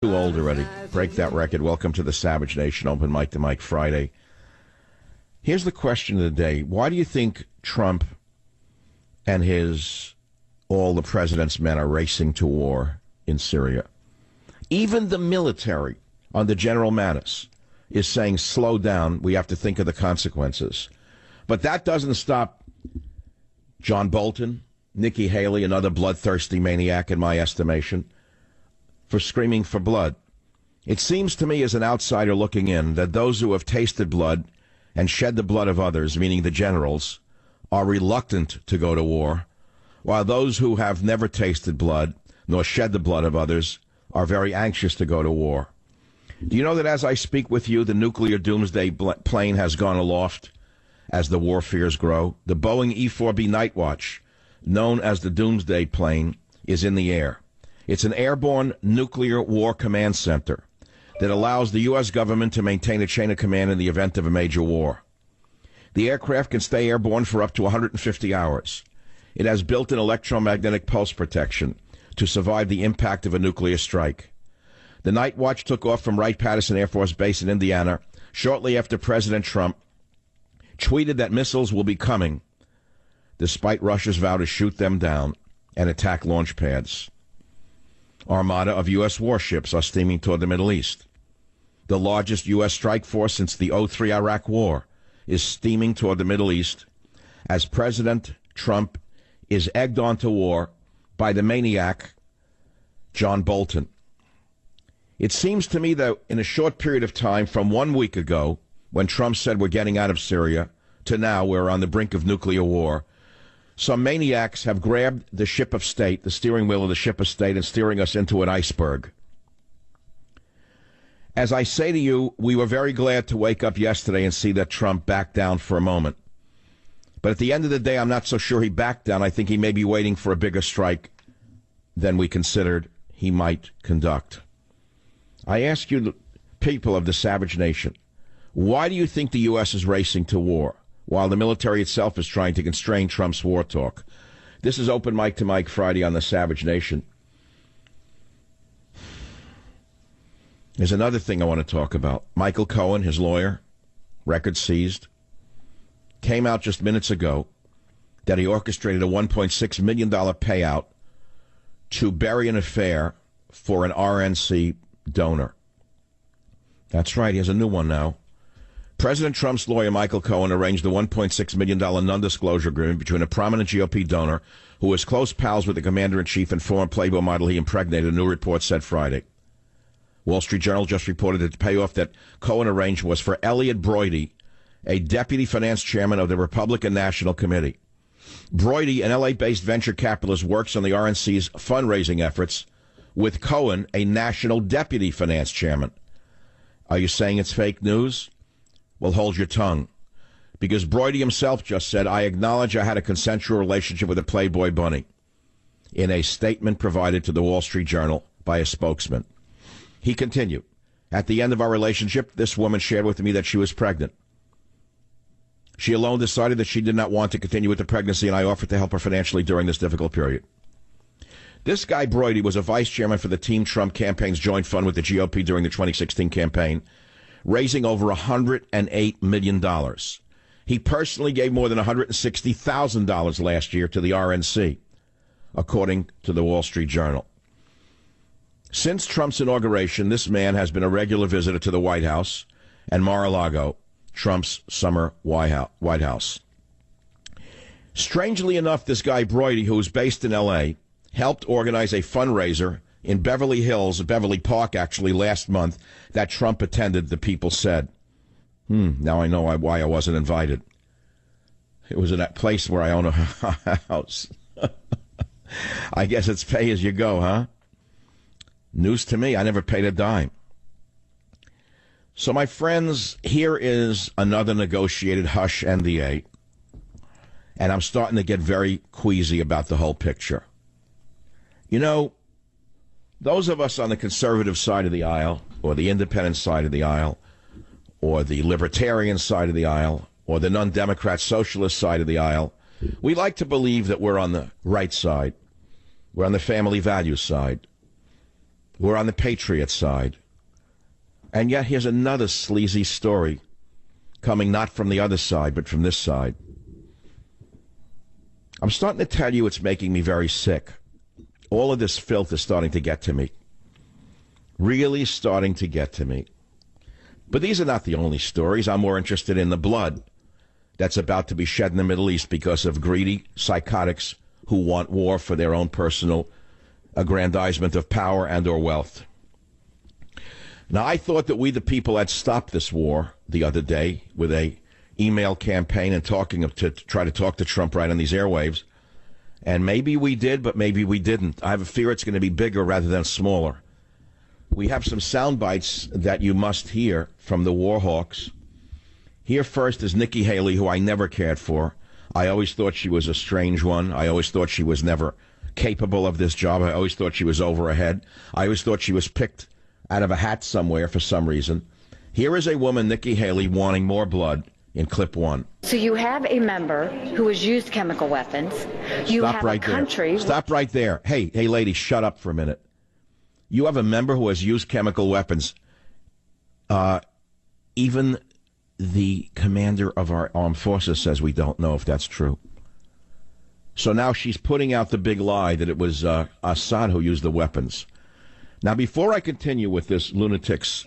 Too old already. Break that record. Welcome to the Savage Nation, Open Mic to Mike Friday. Here's the question of the day. Why do you think Trump and all the president's men are racing to war in Syria? Even the military under General Mattis is saying, slow down, we have to think of the consequences. But that doesn't stop John Bolton, Nikki Haley, another bloodthirsty maniac in my estimation, for screaming for blood. It seems to me as an outsider looking in that those who have tasted blood and shed the blood of others, meaning the generals, are reluctant to go to war, while those who have never tasted blood nor shed the blood of others are very anxious to go to war. Do you know that as I speak with you, the nuclear doomsday plane has gone aloft as the war fears grow? The Boeing E-4B Night Watch, known as the doomsday plane, is in the air. It's an airborne nuclear war command center that allows the U.S. government to maintain a chain of command in the event of a major war. The aircraft can stay airborne for up to 150 hours. It has built-in electromagnetic pulse protection to survive the impact of a nuclear strike. The Night Watch took off from Wright-Patterson Air Force Base in Indiana shortly after President Trump tweeted that missiles will be coming, despite Russia's vow to shoot them down and attack launch pads. Armada of U.S. warships are steaming toward the Middle East. The largest U.S. strike force since the 2003 Iraq War is steaming toward the Middle East as President Trump is egged on to war by the maniac John Bolton. It seems to me that in a short period of time, from 1 week ago, when Trump said we're getting out of Syria, to now we're on the brink of nuclear war, some maniacs have grabbed the ship of state, the steering wheel of the ship of state, and steering us into an iceberg. As I say to you, we were very glad to wake up yesterday and see that Trump backed down for a moment. But at the end of the day, I'm not so sure he backed down. I think he may be waiting for a bigger strike than we considered he might conduct. I ask you, the people of the Savage Nation, why do you think the U.S. is racing to war, while the military itself is trying to constrain Trump's war talk? This is Open Mic to Mike Friday on the Savage Nation. There's another thing I want to talk about. Michael Cohen, his lawyer, record seized, came out just minutes ago that he orchestrated a $1.6 million payout to bury an affair for an RNC donor. That's right, he has a new one now. President Trump's lawyer, Michael Cohen, arranged a $1.6 million non-disclosure agreement between a prominent GOP donor who was close pals with the commander-in-chief and former Playboy model he impregnated, a new report said Friday. Wall Street Journal just reported that the payoff that Cohen arranged was for Elliot Broidy, a deputy finance chairman of the Republican National Committee. Broidy, an L.A.-based venture capitalist, works on the RNC's fundraising efforts with Cohen, a national deputy finance chairman. Are you saying it's fake news? Well, hold your tongue. Because Broidy himself just said, I acknowledge I had a consensual relationship with a Playboy bunny, in a statement provided to the Wall Street Journal by a spokesman. He continued, at the end of our relationship, this woman shared with me that she was pregnant. She alone decided that she did not want to continue with the pregnancy, and I offered to help her financially during this difficult period. This guy, Broidy, was a vice chairman for the Team Trump campaign's joint fund with the GOP during the 2016 campaign, raising over $108 million. He personally gave more than $160,000 last year to the RNC, according to the Wall Street Journal. Since Trump's inauguration, this man has been a regular visitor to the White House and Mar-a-Lago, Trump's summer White House. Strangely enough, this guy Broidy, who is based in L.A., helped organize a fundraiser in Beverly Hills, Beverly Park, actually, last month, that Trump attended, the people said. Now I know why I wasn't invited. It was in that place where I own a house. I guess it's pay as you go, huh? News to me, I never paid a dime. So, my friends, here is another negotiated hush NDA, and I'm starting to get very queasy about the whole picture. You know, those of us on the conservative side of the aisle, or the independent side of the aisle, or the libertarian side of the aisle, or the non-democrat socialist side of the aisle, we like to believe that we're on the right side. We're on the family values side. We're on the Patriot side. And yet here's another sleazy story coming not from the other side, but from this side. I'm starting to tell you it's making me very sick. All of this filth is starting to get to me. Really starting to get to me. But these are not the only stories. I'm more interested in the blood that's about to be shed in the Middle East because of greedy psychotics who want war for their own personal aggrandizement of power and or wealth. Now, I thought that we, the people, had stopped this war the other day with a email campaign and to try to talk to Trump right on these airwaves. And maybe we did, but maybe we didn't. I have a fear it's going to be bigger rather than smaller. We have some sound bites that you must hear from the war hawks. Here first is Nikki Haley, who I never cared for. I always thought she was a strange one. I always thought she was never capable of this job. I always thought she was over her head. I always thought she was picked out of a hat somewhere for some reason. Here is a woman, Nikki Haley, wanting more blood in clip one. So you have a member who has used chemical weapons. You Stop have right a country. There. Stop right there. Hey, lady, shut up for a minute. You have a member who has used chemical weapons. Even the commander of our armed forces says we don't know if that's true. So now she's putting out the big lie that it was Assad who used the weapons. Now, before I continue with this lunatic's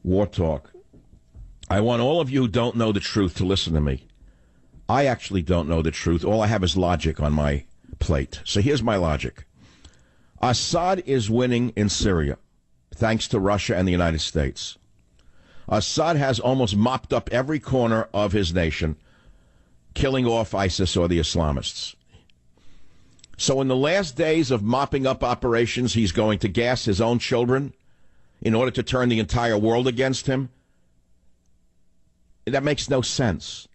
war talk, I want all of you who don't know the truth to listen to me. I actually don't know the truth. All I have is logic on my plate. So here's my logic. Assad is winning in Syria, thanks to Russia and the United States. Assad has almost mopped up every corner of his nation, killing off ISIS or the Islamists. So in the last days of mopping up operations, he's going to gas his own children in order to turn the entire world against him. That makes no sense.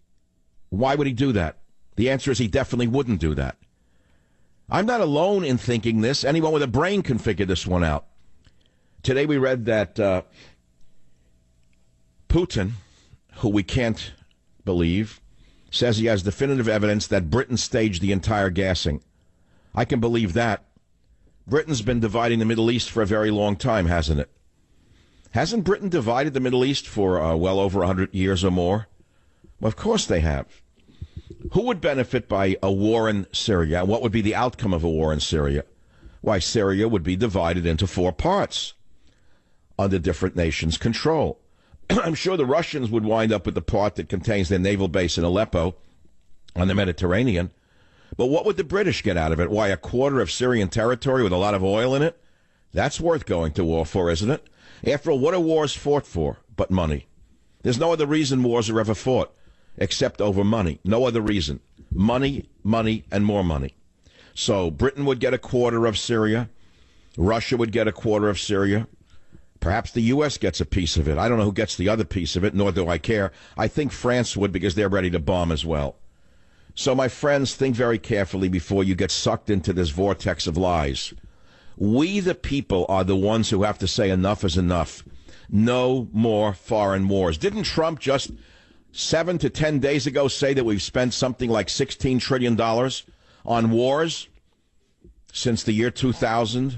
Why would he do that? The answer is he definitely wouldn't do that. I'm not alone in thinking this. Anyone with a brain can figure this one out. Today we read that Putin, who we can't believe, says he has definitive evidence that Britain staged the entire gassing. I can believe that. Britain's been dividing the Middle East for a very long time, hasn't it? Hasn't Britain divided the Middle East for well over 100 years or more? Well, of course they have. Who would benefit by a war in Syria? And what would be the outcome of a war in Syria? Why, Syria would be divided into 4 parts under different nations' control. I'm sure the Russians would wind up with the part that contains their naval base in Aleppo on the Mediterranean. But what would the British get out of it? Why, a quarter of Syrian territory with a lot of oil in it? That's worth going to war for, isn't it? After all, what are wars fought for but money? There's no other reason wars are ever fought except over money. No other reason. Money, money, and more money. So Britain would get a quarter of Syria. Russia would get a quarter of Syria. Perhaps the U.S. gets a piece of it. I don't know who gets the other piece of it, nor do I care. I think France would because they're ready to bomb as well. So, my friends, think very carefully before you get sucked into this vortex of lies. We, the people, are the ones who have to say enough is enough. No more foreign wars. Didn't Trump just 7 to 10 days ago say that we've spent something like $16 trillion on wars since the year 2000?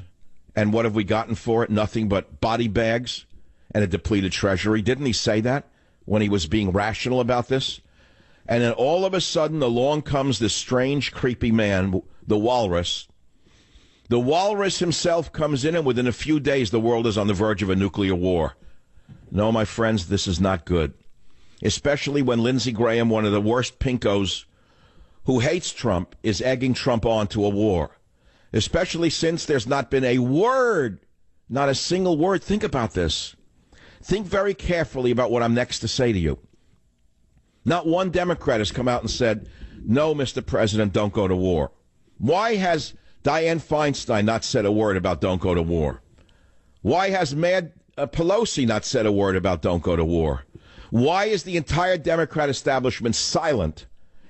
And what have we gotten for it? Nothing but body bags and a depleted treasury. Didn't he say that when he was being rational about this? And then all of a sudden along comes this strange, creepy man, the walrus. The walrus himself comes in, and within a few days the world is on the verge of a nuclear war. No, my friends, this is not good. Especially when Lindsey Graham, one of the worst pinkos who hates Trump, is egging Trump on to a war. Especially since there's not been a word, not a single word. Think about this. Think very carefully about what I'm next to say to you. Not one Democrat has come out and said, no, Mr. President, don't go to war. Why has Dianne Feinstein not said a word about don't go to war? Why has Mad Pelosi not said a word about don't go to war? Why is the entire Democrat establishment silent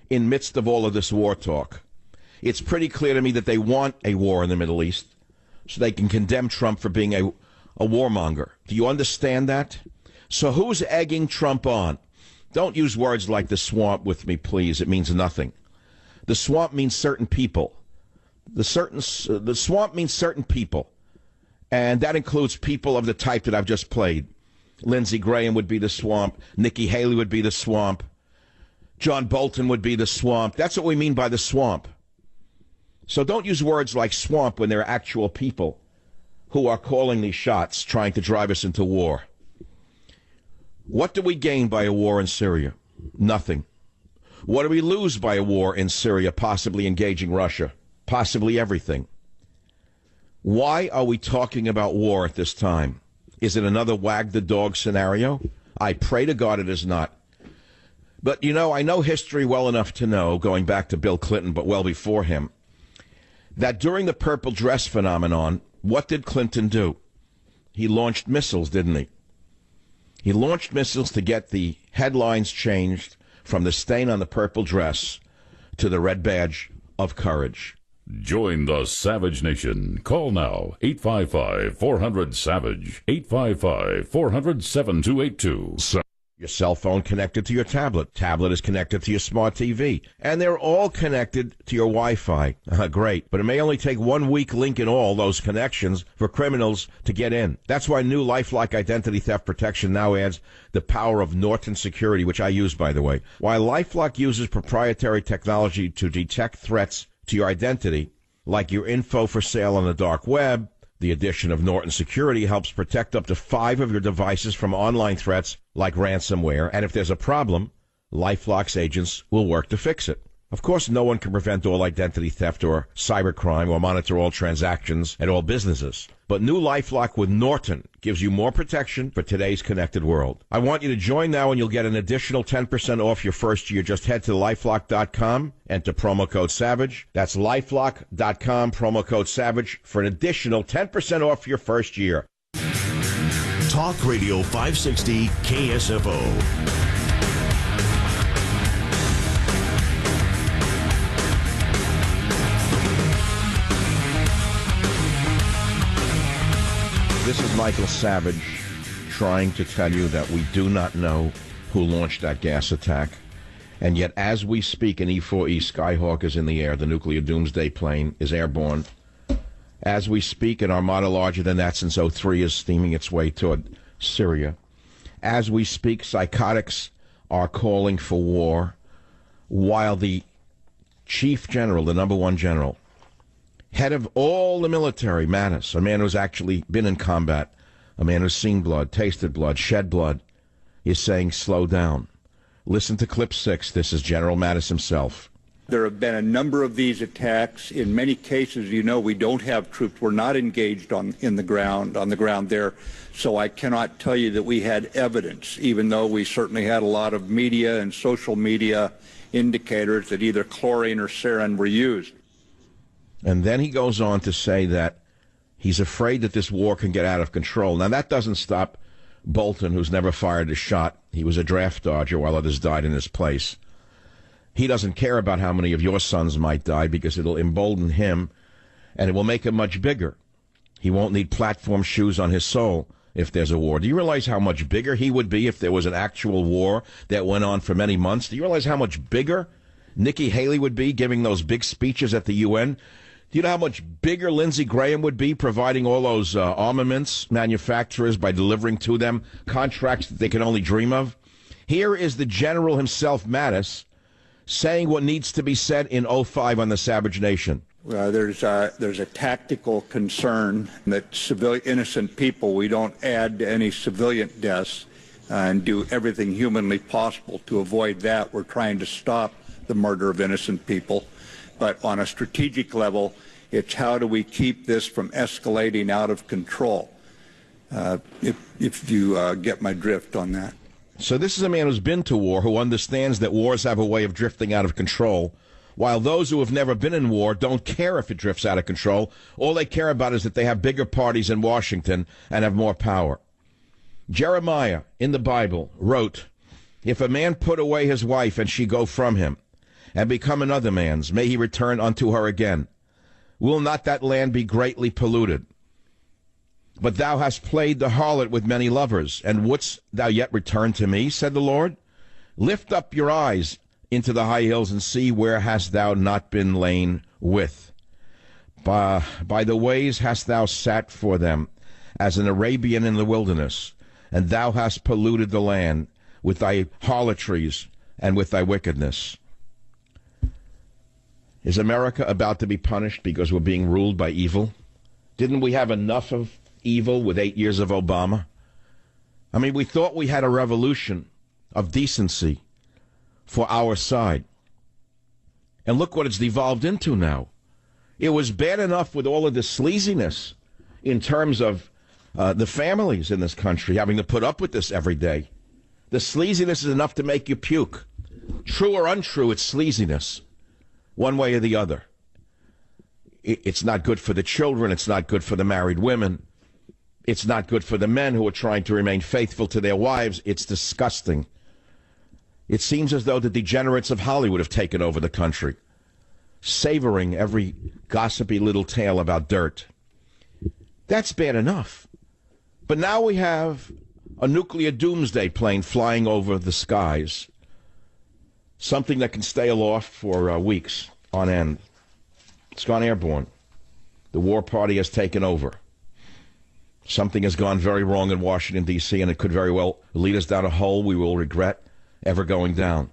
in midst of all of this war talk? It's pretty clear to me that they want a war in the Middle East so they can condemn Trump for being a warmonger. Do you understand that? So who's egging Trump on? Don't use words like the swamp with me, please. It means nothing. The swamp means certain people. The swamp means certain people. And that includes people of the type that I've just played. Lindsey Graham would be the swamp. Nikki Haley would be the swamp. John Bolton would be the swamp. That's what we mean by the swamp. So don't use words like swamp when there are actual people who are calling these shots, trying to drive us into war. What do we gain by a war in Syria? Nothing. What do we lose by a war in Syria, possibly engaging Russia? Possibly everything. Why are we talking about war at this time? Is it another wag the dog scenario? I pray to God it is not. But, you know, I know history well enough to know, going back to Bill Clinton, but well before him, that during the purple dress phenomenon, what did Clinton do? He launched missiles, didn't he? He launched missiles to get the headlines changed from the stain on the purple dress to the red badge of courage. Join the Savage Nation. Call now, 855-400-SAVAGE, 855-400-7282. Your cell phone connected to your tablet. Tablet is connected to your smart TV. And they're all connected to your Wi-Fi. Great. But it may only take 1 weak link in all those connections for criminals to get in. That's why new LifeLock identity theft protection now adds the power of Norton Security, which I use, by the way. While LifeLock uses proprietary technology to detect threats to your identity, like your info for sale on the dark web, the addition of Norton Security helps protect up to 5 of your devices from online threats like ransomware, and if there's a problem, LifeLock's agents will work to fix it. Of course, no one can prevent all identity theft or cybercrime or monitor all transactions at all businesses. But new LifeLock with Norton gives you more protection for today's connected world. I want you to join now and you'll get an additional 10% off your first year. Just head to LifeLock.com, enter promo code SAVAGE. That's LifeLock.com, promo code SAVAGE for an additional 10% off your first year. Talk Radio 560 KSFO. This is Michael Savage trying to tell you that we do not know who launched that gas attack. And yet, as we speak, an E-4E Skyhawk is in the air. The nuclear doomsday plane is airborne. As we speak, an armada larger than that since '03 is steaming its way toward Syria. As we speak, psychotics are calling for war, while the chief general, the number one general, head of all the military, Mattis, a man who's actually been in combat, a man who's seen blood, tasted blood, shed blood, is saying, slow down. Listen to clip 6. This is General Mattis himself. There have been a number of these attacks. In many cases, you know, we don't have troops. We're not engaged on the ground there. So I cannot tell you that we had evidence, even though we certainly had a lot of media and social media indicators that either chlorine or sarin were used. And then he goes on to say that he's afraid that this war can get out of control. Now, that doesn't stop Bolton, who's never fired a shot. He was a draft dodger while others died in his place. He doesn't care about how many of your sons might die because it'll embolden him and it will make him much bigger. He won't need platform shoes on his soul if there's a war. Do you realize how much bigger he would be if there was an actual war that went on for many months? Do you realize how much bigger Nikki Haley would be giving those big speeches at the UN? Do you know how much bigger Lindsey Graham would be providing all those armaments manufacturers by delivering to them contracts that they can only dream of? Here is the general himself, Mattis, saying what needs to be said in '05 on the Savage Nation. There's a tactical concern that innocent people, we don't add any civilian deaths and do everything humanly possible to avoid that. We're trying to stop the murder of innocent people. But on a strategic level, it's how do we keep this from escalating out of control, if you get my drift on that. So this is a man who's been to war, who understands that wars have a way of drifting out of control, while those who have never been in war don't care if it drifts out of control. All they care about is that they have bigger parties in Washington and have more power. Jeremiah, in the Bible, wrote, "If a man put away his wife and she go from him, and become another man's, may he return unto her again. Will not that land be greatly polluted? But thou hast played the harlot with many lovers, and wouldst thou yet return to me, said the Lord? Lift up your eyes into the high hills, and see where hast thou not been lain with. By the ways hast thou sat for them, as an Arabian in the wilderness, and thou hast polluted the land with thy harlotries and with thy wickedness. Is America about to be punished because we're being ruled by evil? Didn't we have enough of evil with 8 years of Obama? I mean, we thought we had a revolution of decency for our side. And look what it's devolved into now. It was bad enough with all of the sleaziness in terms of the families in this country having to put up with this every day. The sleaziness is enough to make you puke. True or untrue, it's sleaziness, one way or the other. It's not good for the children. It's not good for the married women. It's not good for the men who are trying to remain faithful to their wives. It's disgusting. It seems as though the degenerates of Hollywood have taken over the country, savoring every gossipy little tale about dirt. That's bad enough. But now we have a nuclear doomsday plane flying over the skies, something that can stay aloft for weeks on end. It's gone airborne. The war party has taken over. Something has gone very wrong in Washington, D.C., and it could very well lead us down a hole we will regret ever going down.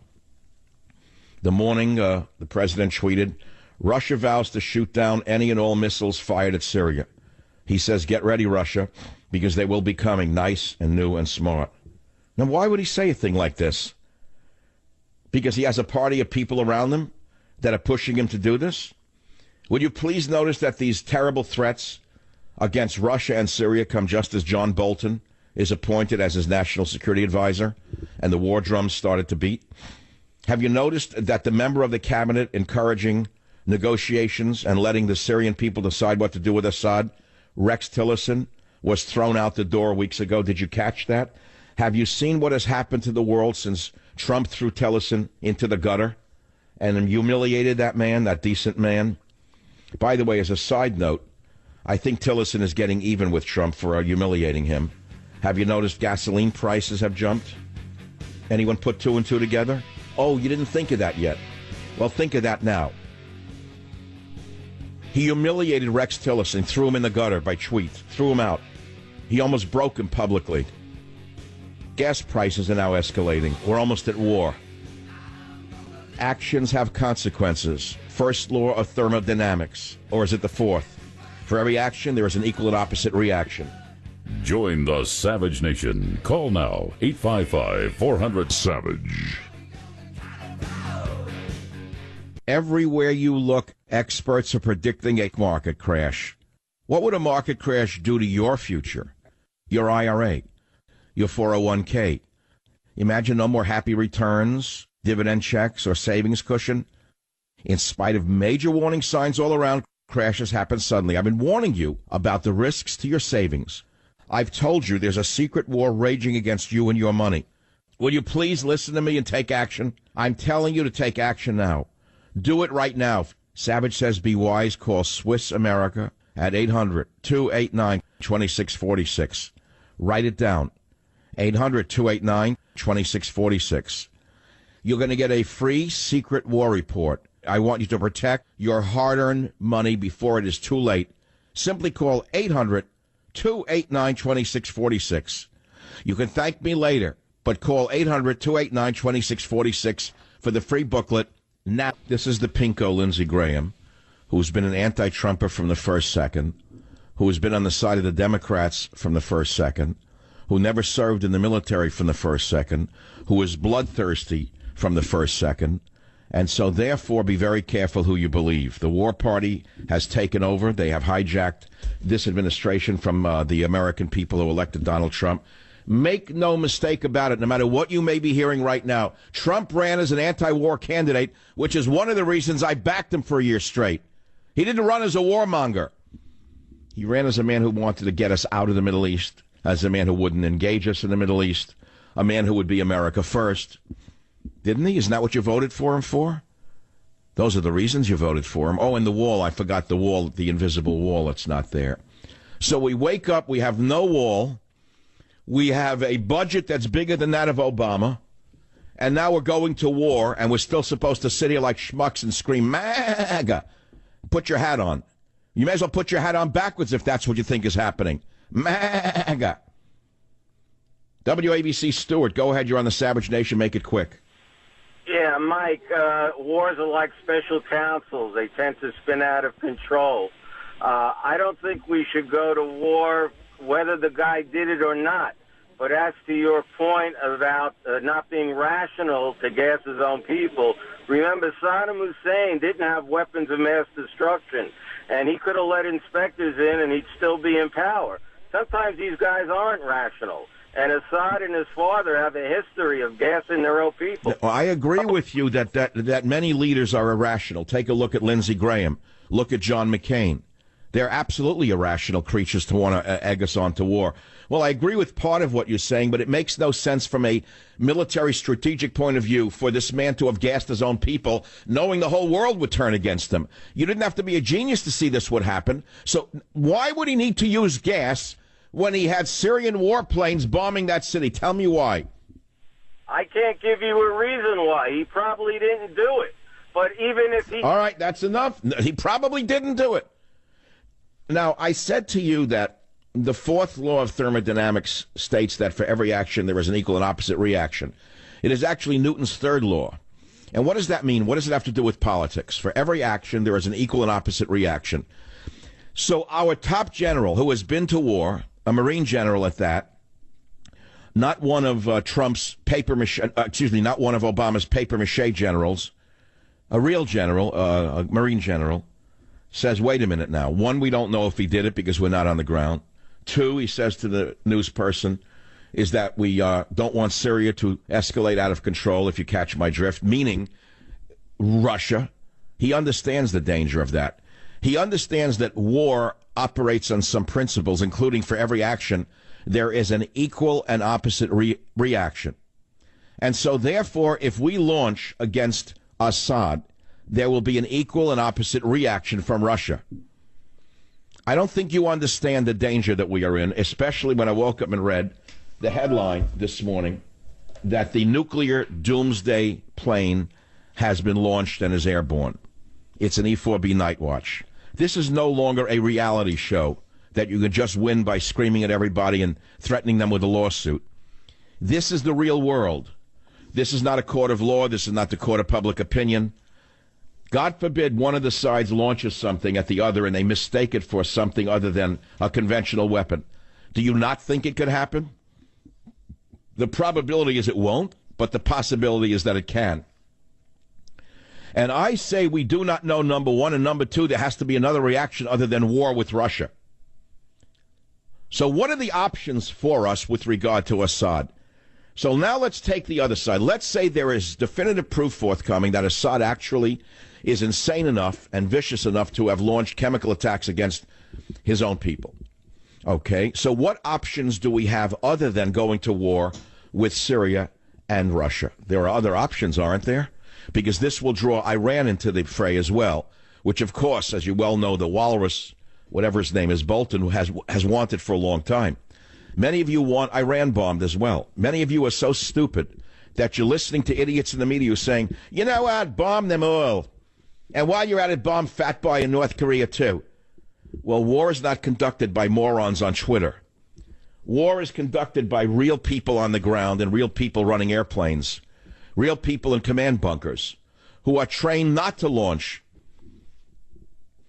The morning, the president tweeted, Russia vows to shoot down any and all missiles fired at Syria. He says, get ready, Russia, because they will be coming nice and new and smart. Now, why would he say a thing like this? Because he has a party of people around him that are pushing him to do this? Would you please notice that these terrible threats against Russia and Syria come just as John Bolton is appointed as his national security advisor and the war drums started to beat? Have you noticed that the member of the cabinet encouraging negotiations and letting the Syrian people decide what to do with Assad, Rex Tillerson, was thrown out the door weeks ago? Did you catch that? Have you seen what has happened to the world since Trump threw Tillerson into the gutter and humiliated that man, that decent man? By the way, as a side note, I think Tillerson is getting even with Trump for humiliating him. Have you noticed gasoline prices have jumped? Anyone put two and two together? Oh, you didn't think of that yet. Well, think of that now. He humiliated Rex Tillerson, threw him in the gutter by tweets, threw him out. He almost broke him publicly. Gas prices are now escalating. We're almost at war. Actions have consequences. First law of thermodynamics. Or is it the fourth? For every action, there is an equal and opposite reaction. Join the Savage Nation. Call now, 855-400-SAVAGE. Everywhere you look, experts are predicting a market crash. What would a market crash do to your future? Your IRA? Your 401k? Imagine no more happy returns, dividend checks, or savings cushion. In spite of major warning signs all around, crashes happen suddenly. I've been warning you about the risks to your savings. I've told you there's a secret war raging against you and your money. Will you please listen to me and take action? I'm telling you to take action now. Do it right now. Savage says be wise. Call Swiss America at 800-289-2646. Write it down. 800-289-2646. You're going to get a free secret war report. I want you to protect your hard-earned money before it is too late. Simply call 800-289-2646. You can thank me later, but call 800-289-2646 for the free booklet. Now, this is the pinko Lindsey Graham, who's been an anti-Trumper from the first second, who has been on the side of the Democrats from the first second, who never served in the military from the first second, who is bloodthirsty from the first second. And so, therefore, be very careful who you believe. The war party has taken over. They have hijacked this administration from the American people who elected Donald Trump. Make no mistake about it, no matter what you may be hearing right now, Trump ran as an anti-war candidate, which is one of the reasons I backed him for a year straight. He didn't run as a warmonger. He ran as a man who wanted to get us out of the Middle East, as a man who wouldn't engage us in the Middle East, a man who would be America first. Didn't he? Isn't that what you voted for him for? Those are the reasons you voted for him. Oh, and the wall. I forgot the wall, the invisible wall. It's not there. So we wake up. We have no wall. We have a budget that's bigger than that of Obama. And now we're going to war, and we're still supposed to sit here like schmucks and scream, MAGA. Put your hat on. You may as well put your hat on backwards if that's what you think is happening. MAGA. WABC Stewart, go ahead. You're on the Savage Nation. Make it quick. Yeah, Mike, wars are like special counsels. They tend to spin out of control. I don't think we should go to war whether the guy did it or not. But as to your point about not being rational to gas his own people, remember Saddam Hussein didn't have weapons of mass destruction, and he could have let inspectors in and he'd still be in power. Sometimes these guys aren't rational. And Assad and his father have a history of gassing their own people. Well, I agree with you that many leaders are irrational. Take a look at Lindsey Graham. Look at John McCain. They're absolutely irrational creatures to want to egg us on to war. Well, I agree with part of what you're saying, but it makes no sense from a military strategic point of view for this man to have gassed his own people, knowing the whole world would turn against him. You didn't have to be a genius to see this would happen. So why would he need to use gas when he had Syrian warplanes bombing that city? Tell me why. I can't give you a reason why. He probably didn't do it. But even if he... All right, that's enough. He probably didn't do it. Now, I said to you that the fourth law of thermodynamics states that for every action there is an equal and opposite reaction. It is actually Newton's third law. And what does that mean? What does it have to do with politics? For every action there is an equal and opposite reaction. So our top general, who has been to war, a Marine general at that, not one of Trump's not one of Obama's papier-mâché generals, a real general, a Marine general, says, wait a minute now. One, we don't know if he did it because we're not on the ground. Two, he says to the news person, is that we don't want Syria to escalate out of control, if you catch my drift, meaning Russia. He understands the danger of that. He understands that war operates on some principles, including for every action, there is an equal and opposite reaction. And so, therefore, if we launch against Assad, there will be an equal and opposite reaction from Russia. I don't think you understand the danger that we are in, especially when I woke up and read the headline this morning that the nuclear doomsday plane has been launched and is airborne. It's an E-4B Night Watch. This is no longer a reality show that you can just win by screaming at everybody and threatening them with a lawsuit. This is the real world. This is not a court of law. This is not the court of public opinion. God forbid one of the sides launches something at the other and they mistake it for something other than a conventional weapon. Do you not think it could happen? The probability is it won't, but the possibility is that it can. And I say we do not know, number one, and number two, there has to be another reaction other than war with Russia. So what are the options for us with regard to Assad? So now let's take the other side. Let's say there is definitive proof forthcoming that Assad actually is insane enough and vicious enough to have launched chemical attacks against his own people. Okay, so what options do we have other than going to war with Syria and Russia? There are other options, aren't there? Because this will draw Iran into the fray as well, which, of course, as you well know, the walrus, whatever his name is, Bolton, has wanted for a long time. Many of you want Iran bombed as well. Many of you are so stupid that you're listening to idiots in the media who are saying, you know what, bomb them all. And while you're at it, bomb Fat Boy in North Korea, too. Well, war is not conducted by morons on Twitter. War is conducted by real people on the ground and real people running airplanes, real people in command bunkers who are trained not to launch.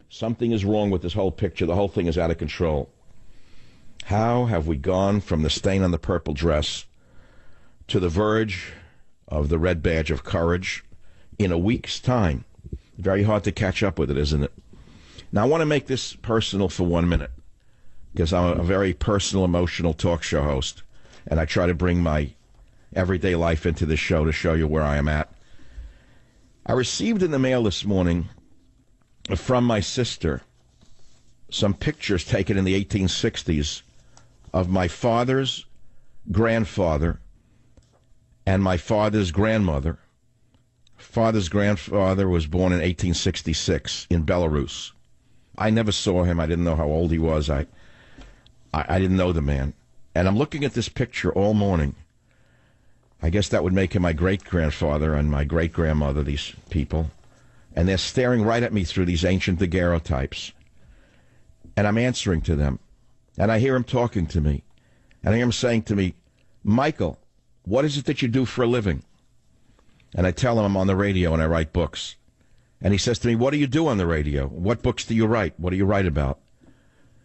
Something is wrong with this whole picture. The whole thing is out of control. How have we gone from the stain on the purple dress to the verge of the red badge of courage in a week's time? Very hard to catch up with it, isn't it? Now, I want to make this personal for 1 minute, because I'm a very personal, emotional talk show host, and I try to bring my everyday life into this show to show you where I am at. I received in the mail this morning from my sister some pictures taken in the 1860s of my father's grandfather and my father's grandmother. Father's grandfather was born in 1866 in Belarus. I never saw him. I didn't know how old he was. I didn't know the man. And I'm looking at this picture all morning. I guess that would make him my great-grandfather and my great-grandmother, these people. And they're staring right at me through these ancient daguerreotypes. And I'm answering to them. And I hear him talking to me. And I hear him saying to me, Michael, what is it that you do for a living? And I tell him I'm on the radio and I write books. And he says to me, what do you do on the radio? What books do you write? What do you write about?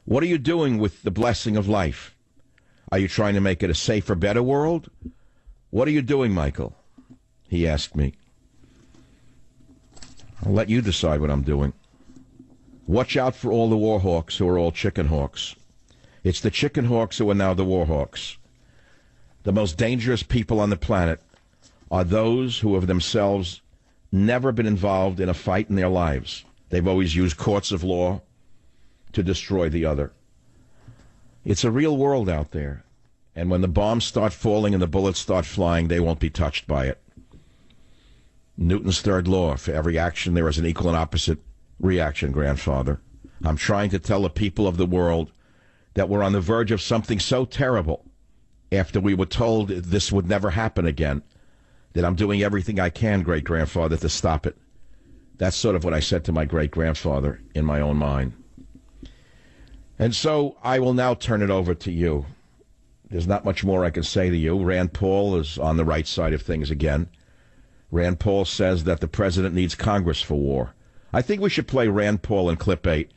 What are you doing with the blessing of life? Are you trying to make it a safer, better world? What are you doing, Michael? He asked me. I'll let you decide what I'm doing. Watch out for all the war hawks who are all chicken hawks. It's the chicken hawks who are now the war hawks. The most dangerous people on the planet are those who have themselves never been involved in a fight in their lives. They've always used courts of law to destroy the other. It's a real world out there. And when the bombs start falling and the bullets start flying, they won't be touched by it. Newton's third law, for every action there is an equal and opposite reaction, grandfather. I'm trying to tell the people of the world that we're on the verge of something so terrible after we were told this would never happen again, that I'm doing everything I can, great-grandfather, to stop it. That's sort of what I said to my great-grandfather in my own mind. And so I will now turn it over to you. There's not much more I can say to you. Rand Paul is on the right side of things again. Rand Paul says that the president needs Congress for war. I think we should play Rand Paul in clip 8.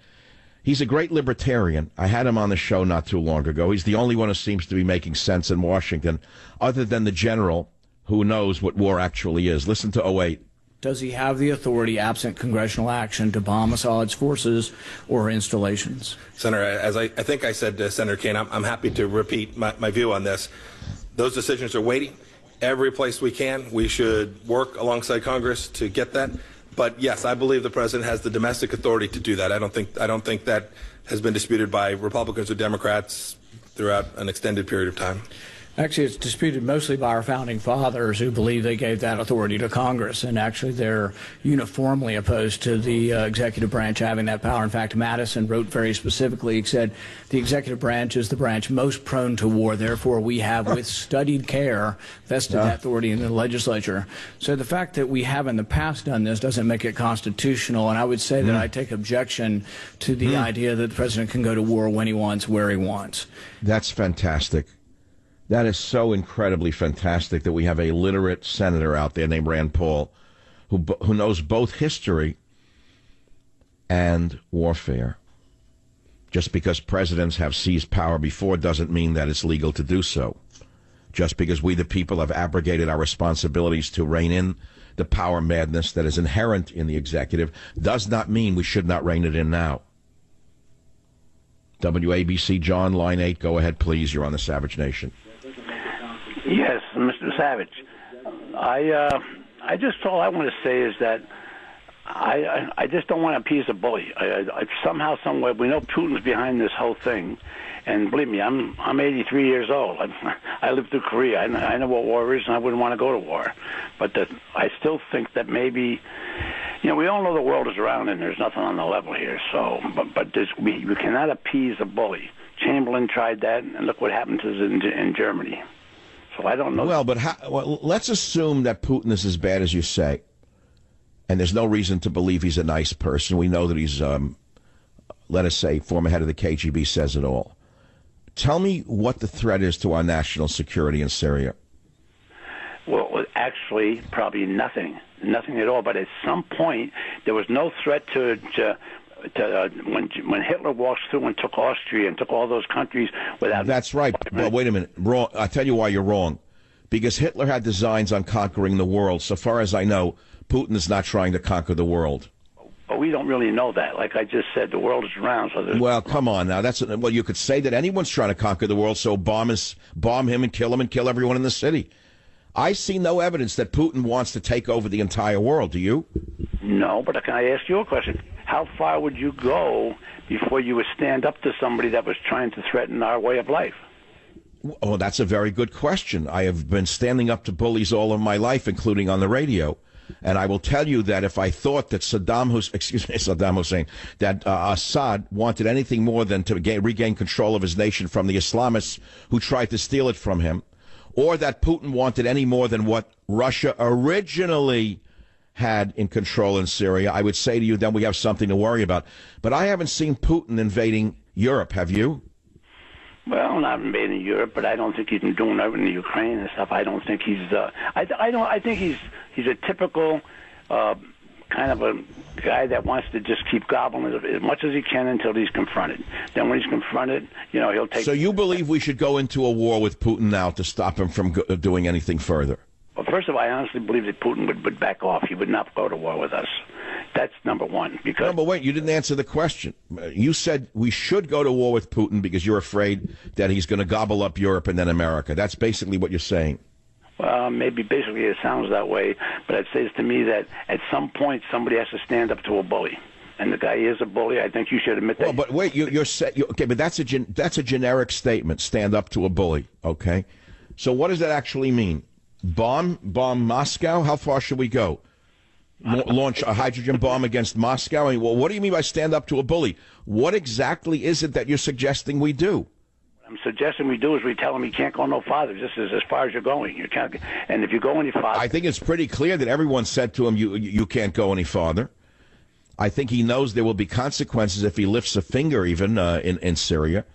He's a great libertarian. I had him on the show not too long ago. He's the only one who seems to be making sense in Washington, other than the general who knows what war actually is. Listen to 08. Does he have the authority, absent congressional action, to bomb Assad's forces or installations? Senator, as I think I said to Senator Kaine, I'm happy to repeat my view on this. Those decisions are weighty. Every place we can, we should work alongside Congress to get that. But yes, I believe the president has the domestic authority to do that. I don't think that has been disputed by Republicans or Democrats throughout an extended period of time. Actually, it's disputed mostly by our founding fathers, who believe they gave that authority to Congress, and actually they're uniformly opposed to the executive branch having that power. In fact, Madison wrote very specifically, he said, the executive branch is the branch most prone to war, therefore we have, with studied care, vested that authority in the legislature. So the fact that we have in the past done this doesn't make it constitutional, and I would say that I take objection to the idea that the president can go to war when he wants, where he wants. That's fantastic. That is so incredibly fantastic that we have a literate senator out there named Rand Paul who knows both history and warfare. Just because presidents have seized power before doesn't mean that it's legal to do so. Just because we the people have abrogated our responsibilities to rein in the power madness that is inherent in the executive does not mean we should not rein it in now. WABC, John, line 8, go ahead, please. You're on the Savage Nation. Yes, Mr. Savage. I just all I want to say is that I just don't want to appease a bully. Somehow, somewhere, we know Putin's behind this whole thing, and believe me, I'm 83 years old. I lived through Korea. I know what war is, and I wouldn't want to go to war. But I still think that maybe, we all know the world is around, and there's nothing on the level here. So, but we cannot appease a bully. Chamberlain tried that, and look what happened to in Germany. So I don't know. Well, but let's assume that Putin is as bad as you say, and there's no reason to believe he's a nice person. We know that he's, let us say, former head of the KGB says it all. Tell me what the threat is to our national security in Syria. Well, actually, probably nothing at all. But at some point, there was no threat to when Hitler walked through and took Austria and took all those countries without... That's right. Well, wait a minute. Wrong. I'll tell you why you're wrong. Because Hitler had designs on conquering the world. So far as I know, Putin is not trying to conquer the world. But we don't really know that. Like I just said, the world is round. So well, come on now. Well, you could say that anyone's trying to conquer the world, so bomb him and kill everyone in the city. I see no evidence that Putin wants to take over the entire world. Do you? No, but can I ask you a question? How far would you go before you would stand up to somebody that was trying to threaten our way of life? Oh, that's a very good question. I have been standing up to bullies all of my life, including on the radio. And I will tell you that if I thought that Saddam Hussein, that Assad wanted anything more than to regain control of his nation from the Islamists who tried to steal it from him, or that Putin wanted any more than what Russia originally had in control in Syria, I would say to you, then we have something to worry about. But I haven't seen Putin invading Europe. Have you? Well, not made in Europe, but I don't think he's been doing everything in Ukraine and stuff. I don't think he's. I think he's a typical kind of a guy that wants to just keep gobbling as much as he can until he's confronted. Then when he's confronted, he'll take. So you believe we should go into a war with Putin now to stop him from doing anything further? Well, first of all, I honestly believe that Putin would back off. He would not go to war with us. That's number one. Because no, but wait, you didn't answer the question. You said we should go to war with Putin because you're afraid that he's going to gobble up Europe and then America. That's basically what you're saying. Well, maybe basically it sounds that way, but it says to me that at some point somebody has to stand up to a bully. And the guy is a bully. I think you should admit that. Well, but wait, okay, but that's a generic statement. Stand up to a bully. Okay, so what does that actually mean? Bomb Moscow? How far should we go? Launch a hydrogen bomb against Moscow? I mean, well, what do you mean by stand up to a bully? What exactly is it that you're suggesting we do? What I'm suggesting we do is we tell him he can't go no farther. This is as far as you're going. You can't, and if you go any farther, I think it's pretty clear that everyone said to him, "You can't go any farther." I think he knows there will be consequences if he lifts a finger, even in Syria.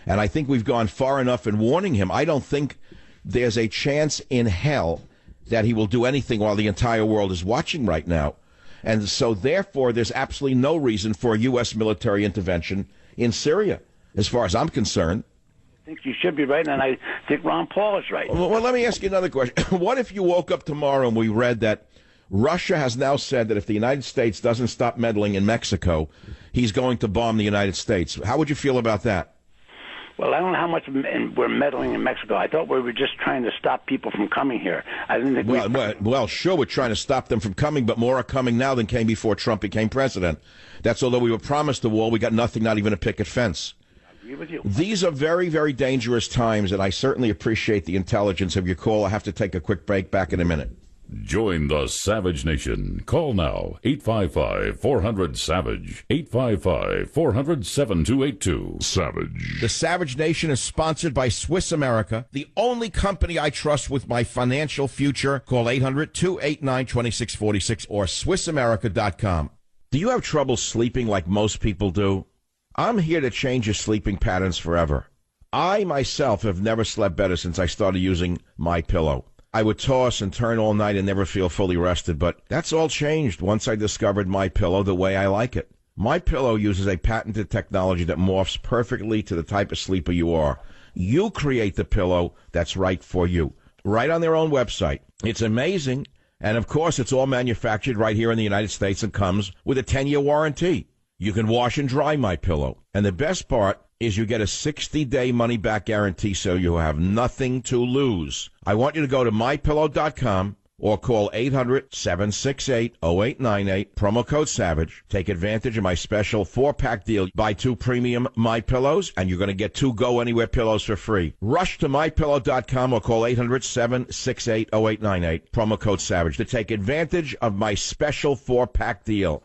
And I think we've gone far enough in warning him. I don't think there's a chance in hell that he will do anything while the entire world is watching right now. And so, therefore, there's absolutely no reason for a U.S. military intervention in Syria, as far as I'm concerned. I think you should be right, and I think Ron Paul is right. Well, let me ask you another question. What if you woke up tomorrow and we read that Russia has now said that if the United States doesn't stop meddling in Mexico, he's going to bomb the United States? How would you feel about that? Well, I don't know how much we're meddling in Mexico. I thought we were just trying to stop people from coming here. I didn't think well, sure, we're trying to stop them from coming, but more are coming now than came before Trump became president. That's although we were promised a wall, we got nothing, not even a picket fence. I agree with you. These are very, very dangerous times, and I certainly appreciate the intelligence of your call. I have to take a quick break. Back in a minute. Join the Savage Nation. Call now, 855-400-SAVAGE, 855-400-7282. Savage. The Savage Nation is sponsored by Swiss America, the only company I trust with my financial future. Call 800-289-2646 or SwissAmerica.com. Do you have trouble sleeping like most people do? I'm here to change your sleeping patterns forever. I myself have never slept better since I started using MyPillow. I would toss and turn all night and never feel fully rested, but that's all changed once I discovered MyPillow the way I like it. MyPillow uses a patented technology that morphs perfectly to the type of sleeper you are. You create the pillow that's right for you, right on their own website. It's amazing, and of course it's all manufactured right here in the United States and comes with a 10-year warranty. You can wash and dry MyPillow, and the best part is you get a 60-day money-back guarantee, so you have nothing to lose. I want you to go to MyPillow.com or call 800-768-0898, promo code SAVAGE. Take advantage of my special 4-pack deal. Buy 2 premium MyPillows, and you're going to get 2 Go Anywhere pillows for free. Rush to MyPillow.com or call 800-768-0898, promo code SAVAGE, to take advantage of my special 4-pack deal.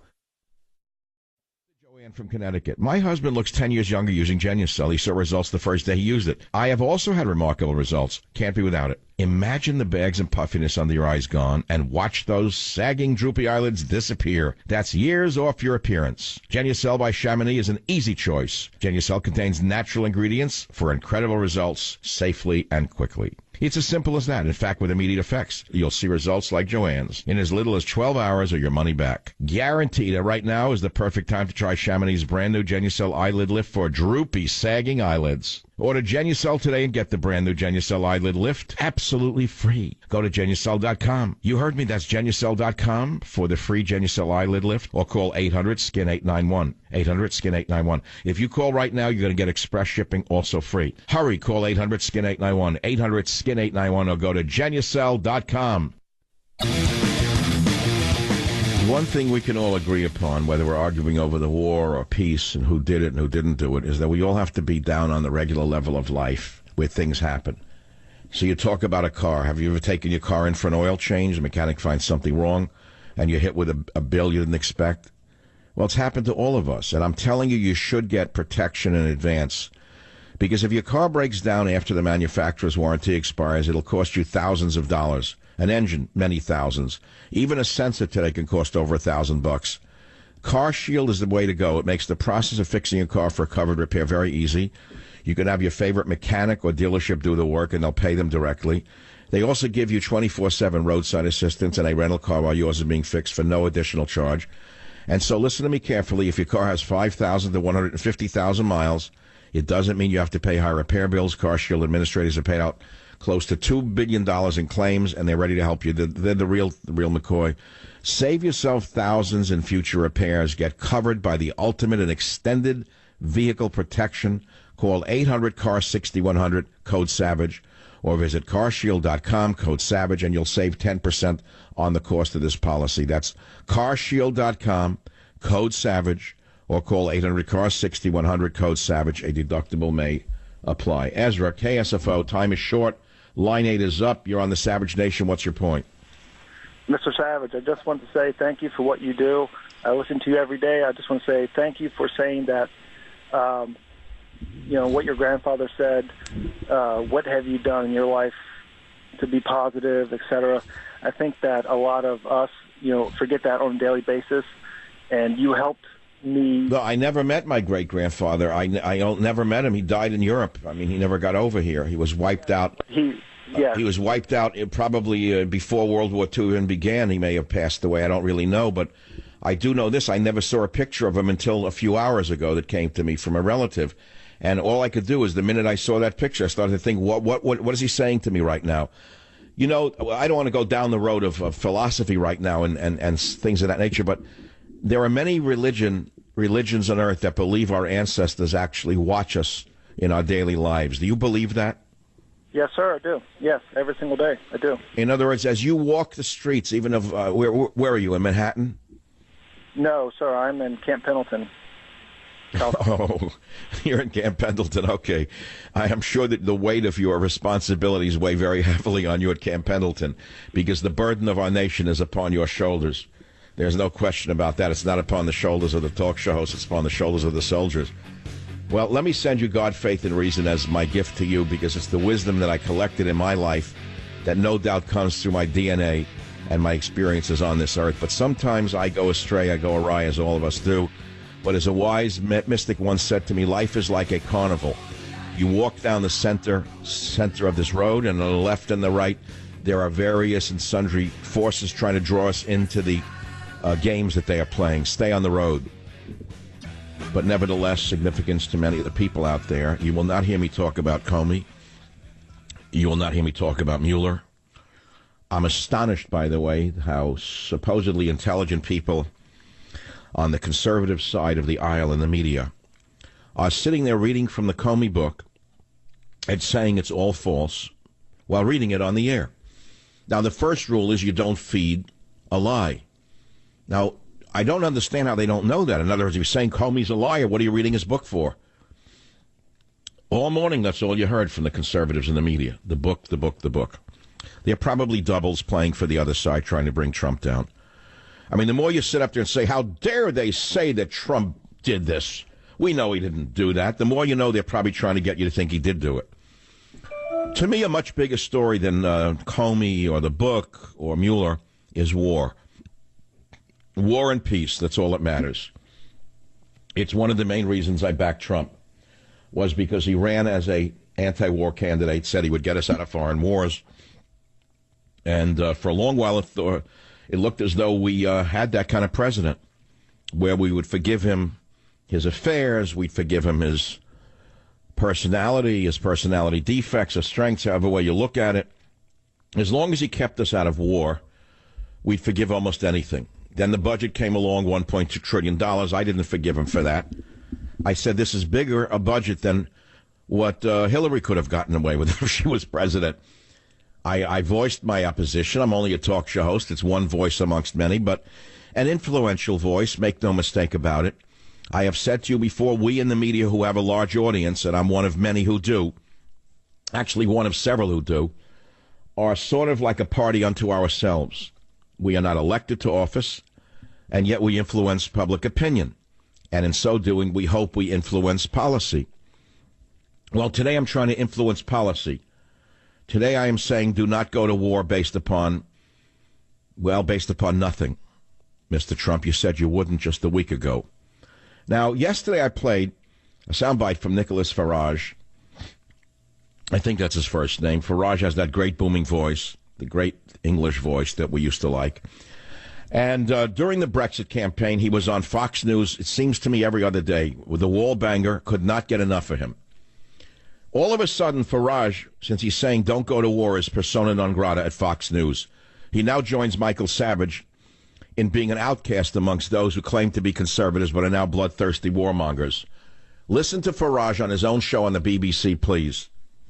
From Connecticut. My husband looks 10 years younger using Genucel. He saw results the first day he used it. I have also had remarkable results. Can't be without it. Imagine the bags and puffiness under your eyes gone, and watch those sagging, droopy eyelids disappear. That's years off your appearance. Genucel by Chamonix is an easy choice. Genucel contains natural ingredients for incredible results safely and quickly. It's as simple as that. In fact, with immediate effects, you'll see results like Joanne's in as little as 12 hours or your money back. Guaranteed that right now is the perfect time to try Chamonix's brand new Genucel Eyelid Lift for droopy, sagging eyelids. Order Genucel today and get the brand new Genucel Eyelid Lift absolutely free. Go to Genucel.com. You heard me. That's Genucel.com for the free Genucel Eyelid Lift, or call 800-SKIN-891. 800-SKIN-891. If you call right now, you're going to get express shipping also free. Hurry, call 800-SKIN-891. 800-SKIN-891 or go to Genucel.com. One thing we can all agree upon, whether we're arguing over the war or peace and who did it and who didn't do it, is that we all have to be down on the regular level of life where things happen. So you talk about a car. Have you ever taken your car in for an oil change? The mechanic finds something wrong and you're hit with a bill you didn't expect? Well, it's happened to all of us. And I'm telling you, you should get protection in advance. Because if your car breaks down after the manufacturer's warranty expires, it'll cost you thousands of dollars. An engine, many thousands. Even a sensor today can cost over $1,000. CarShield is the way to go. It makes the process of fixing a car for a covered repair very easy. You can have your favorite mechanic or dealership do the work, and they'll pay them directly. They also give you 24/7 roadside assistance and a rental car while yours is being fixed for no additional charge. And so listen to me carefully. If your car has 5,000 to 150,000 miles, it doesn't mean you have to pay high repair bills. CarShield administrators have paid out close to $2 billion in claims, and they're ready to help you. They're the real McCoy. Save yourself thousands in future repairs. Get covered by the ultimate and extended vehicle protection. Call 800-CAR-6100, code SAVAGE, or visit carshield.com, code SAVAGE, and you'll save 10% on the cost of this policy. That's carshield.com, code SAVAGE, or call 800-CAR-6100, code SAVAGE. A deductible may apply. Ezra, KSFO, time is short. Line 8 is up. You're on the Savage Nation. What's your point? Mr. Savage, I just want to say thank you for what you do. I listen to you every day. I just want to say thank you for saying that, what your grandfather said, what have you done in your life to be positive, etc. I think that a lot of us, forget that on a daily basis, and you helped me. No, I never met my great-grandfather. I never met him. He died in Europe. I mean, he never got over here. He was wiped out. He was wiped out probably before World War II even began. He may have passed away. I don't really know, but I do know this. I never saw a picture of him until a few hours ago that came to me from a relative. And all I could do is the minute I saw that picture, I started to think, what is he saying to me right now? I don't want to go down the road of philosophy right now and things of that nature, but there are many religions on earth that believe our ancestors actually watch us in our daily lives. Do you believe that? Yes, sir, I do. Yes, every single day, I do. In other words, as you walk the streets, even of where are you, in Manhattan? No, sir, I'm in Camp Pendleton. Oh, you're in Camp Pendleton. Okay. I am sure that the weight of your responsibilities weigh very heavily on you at Camp Pendleton, because the burden of our nation is upon your shoulders. There's no question about that. It's not upon the shoulders of the talk show hosts. It's upon the shoulders of the soldiers. Well, let me send you God, Faith, and Reason as my gift to you, because it's the wisdom that I collected in my life that no doubt comes through my DNA and my experiences on this earth. But sometimes I go astray, I go awry, as all of us do. But as a wise mystic once said to me, life is like a carnival. You walk down the center of this road, and on the left and the right, there are various and sundry forces trying to draw us into the games that they are playing. Stay on the road. But nevertheless, significance to many of the people out there. You will not hear me talk about Comey. You will not hear me talk about Mueller. I'm astonished, by the way, how supposedly intelligent people on the conservative side of the aisle in the media are sitting there reading from the Comey book and saying it's all false while reading it on the air. Now, the first rule is you don't feed a lie. Now, I don't understand how they don't know that. In other words, if you're saying Comey's a liar, what are you reading his book for? All morning, that's all you heard from the conservatives in the media. The book, the book, the book. They're probably doubles playing for the other side, trying to bring Trump down. I mean, the more you sit up there and say, how dare they say that Trump did this? We know he didn't do that. The more you know, they're probably trying to get you to think he did do it. To me, a much bigger story than Comey or the book or Mueller is war. War and peace, that's all that matters. It's one of the main reasons I backed Trump, was because he ran as a anti-war candidate, said he would get us out of foreign wars. And for a long while, it looked as though we had that kind of president, where we would forgive him his affairs, we'd forgive him his personality defects or strengths, however way you look at it. As long as he kept us out of war, we'd forgive almost anything. Then the budget came along, $1.2 trillion. I didn't forgive him for that. I said this is bigger a budget than what Hillary could have gotten away with if she was president. I voiced my opposition. I'm only a talk show host. It's one voice amongst many, but an influential voice, make no mistake about it. I have said to you before, we in the media who have a large audience, and I'm one of many who do, actually one of several who do, are sort of like a party unto ourselves. We are not elected to office, and yet we influence public opinion. And in so doing, we hope we influence policy. Well, today I'm trying to influence policy. Today I am saying do not go to war based upon nothing. Mr. Trump, you said you wouldn't just a week ago. Now, yesterday I played a soundbite from Nicholas Farage I think that's his first name. Farage has that great booming voice, the great English voice that we used to like. And during the Brexit campaign, he was on Fox News, it seems to me, every other day, with the wall banger, could not get enough of him. All of a sudden, Farage, since he's saying don't go to war, is persona non grata at Fox News. He now joins Michael Savage in being an outcast amongst those who claim to be conservatives but are now bloodthirsty warmongers. Listen to Farage on his own show on the BBC, please.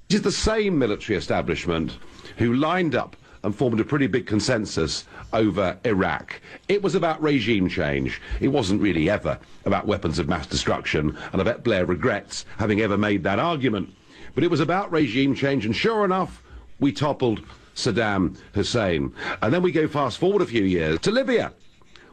It is the same military establishment who lined up and formed a pretty big consensus over Iraq. It was about regime change. It wasn't really ever about weapons of mass destruction, and I bet Blair regrets having ever made that argument. But it was about regime change, and sure enough, we toppled Saddam Hussein. And then we go fast forward a few years to Libya,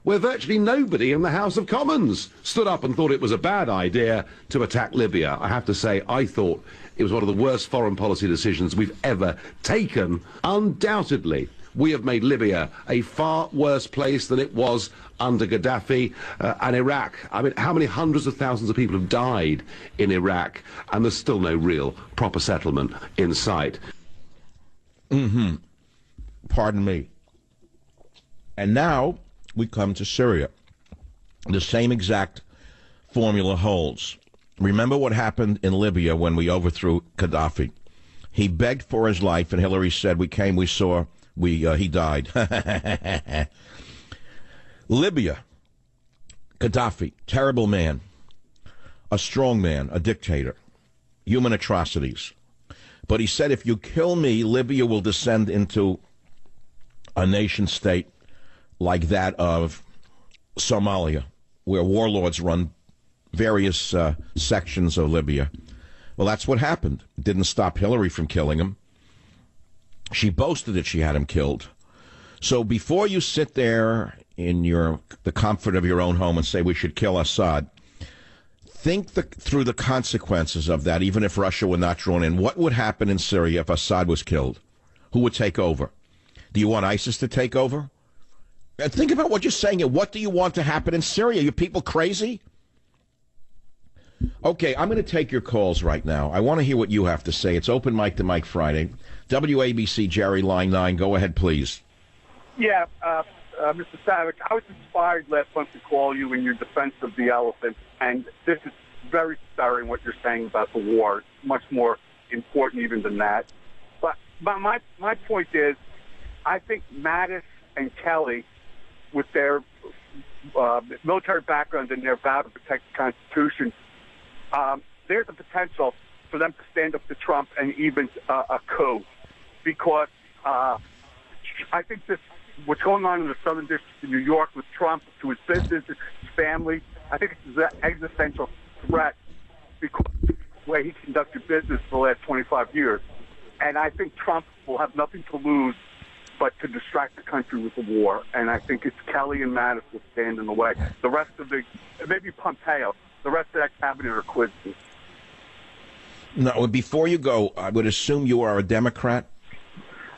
where virtually nobody in the House of Commons stood up and thought it was a bad idea to attack Libya. I have to say, I thought it was one of the worst foreign policy decisions we've ever taken. Undoubtedly, we have made Libya a far worse place than it was under Gaddafi and Iraq. I mean, how many hundreds of thousands of people have died in Iraq, and there's still no real proper settlement in sight. Pardon me. And now we come to Syria. The same exact formula holds. Remember what happened in Libya when we overthrew Gaddafi. He begged for his life, and Hillary said, we came, we saw, he died. Libya, Gaddafi, terrible man, a strong man, a dictator, human atrocities. But he said, if you kill me, Libya will descend into a nation state like that of Somalia, where warlords run various sections of Libya. Well, that's what happened. It didn't stop Hillary from killing him. She boasted that she had him killed. So before you sit there in the comfort of your own home and say we should kill Assad, think through the consequences of that, even if Russia were not drawn in. What would happen in Syria if Assad was killed? Who would take over? Do you want ISIS to take over? And think about what you're saying. What do you want to happen in Syria? Are you people crazy? Okay, I'm going to take your calls right now. I want to hear what you have to say. It's Open Mic to Mike Friday. WABC, Jerry, line 9. Go ahead, please. Yeah, Mr. Savage, I was inspired last month to call you in your defense of the elephant, and this is very stirring what you're saying about the war. It's much more important even than that. But my point is, I think Mattis and Kelly, with their military background and their vow to protect the Constitution, there's a potential for them to stand up to Trump and even a coup, because I think what's going on in the Southern District of New York with Trump, to his business, his family, I think it's an existential threat because of the way he conducted business for the last 25 years. And I think Trump will have nothing to lose but to distract the country with the war. And I think it's Kelly and Mattis will stand in the way. The rest of maybe Pompeo, the rest of that cabinet are quizzes. No, before you go, I would assume you are a Democrat.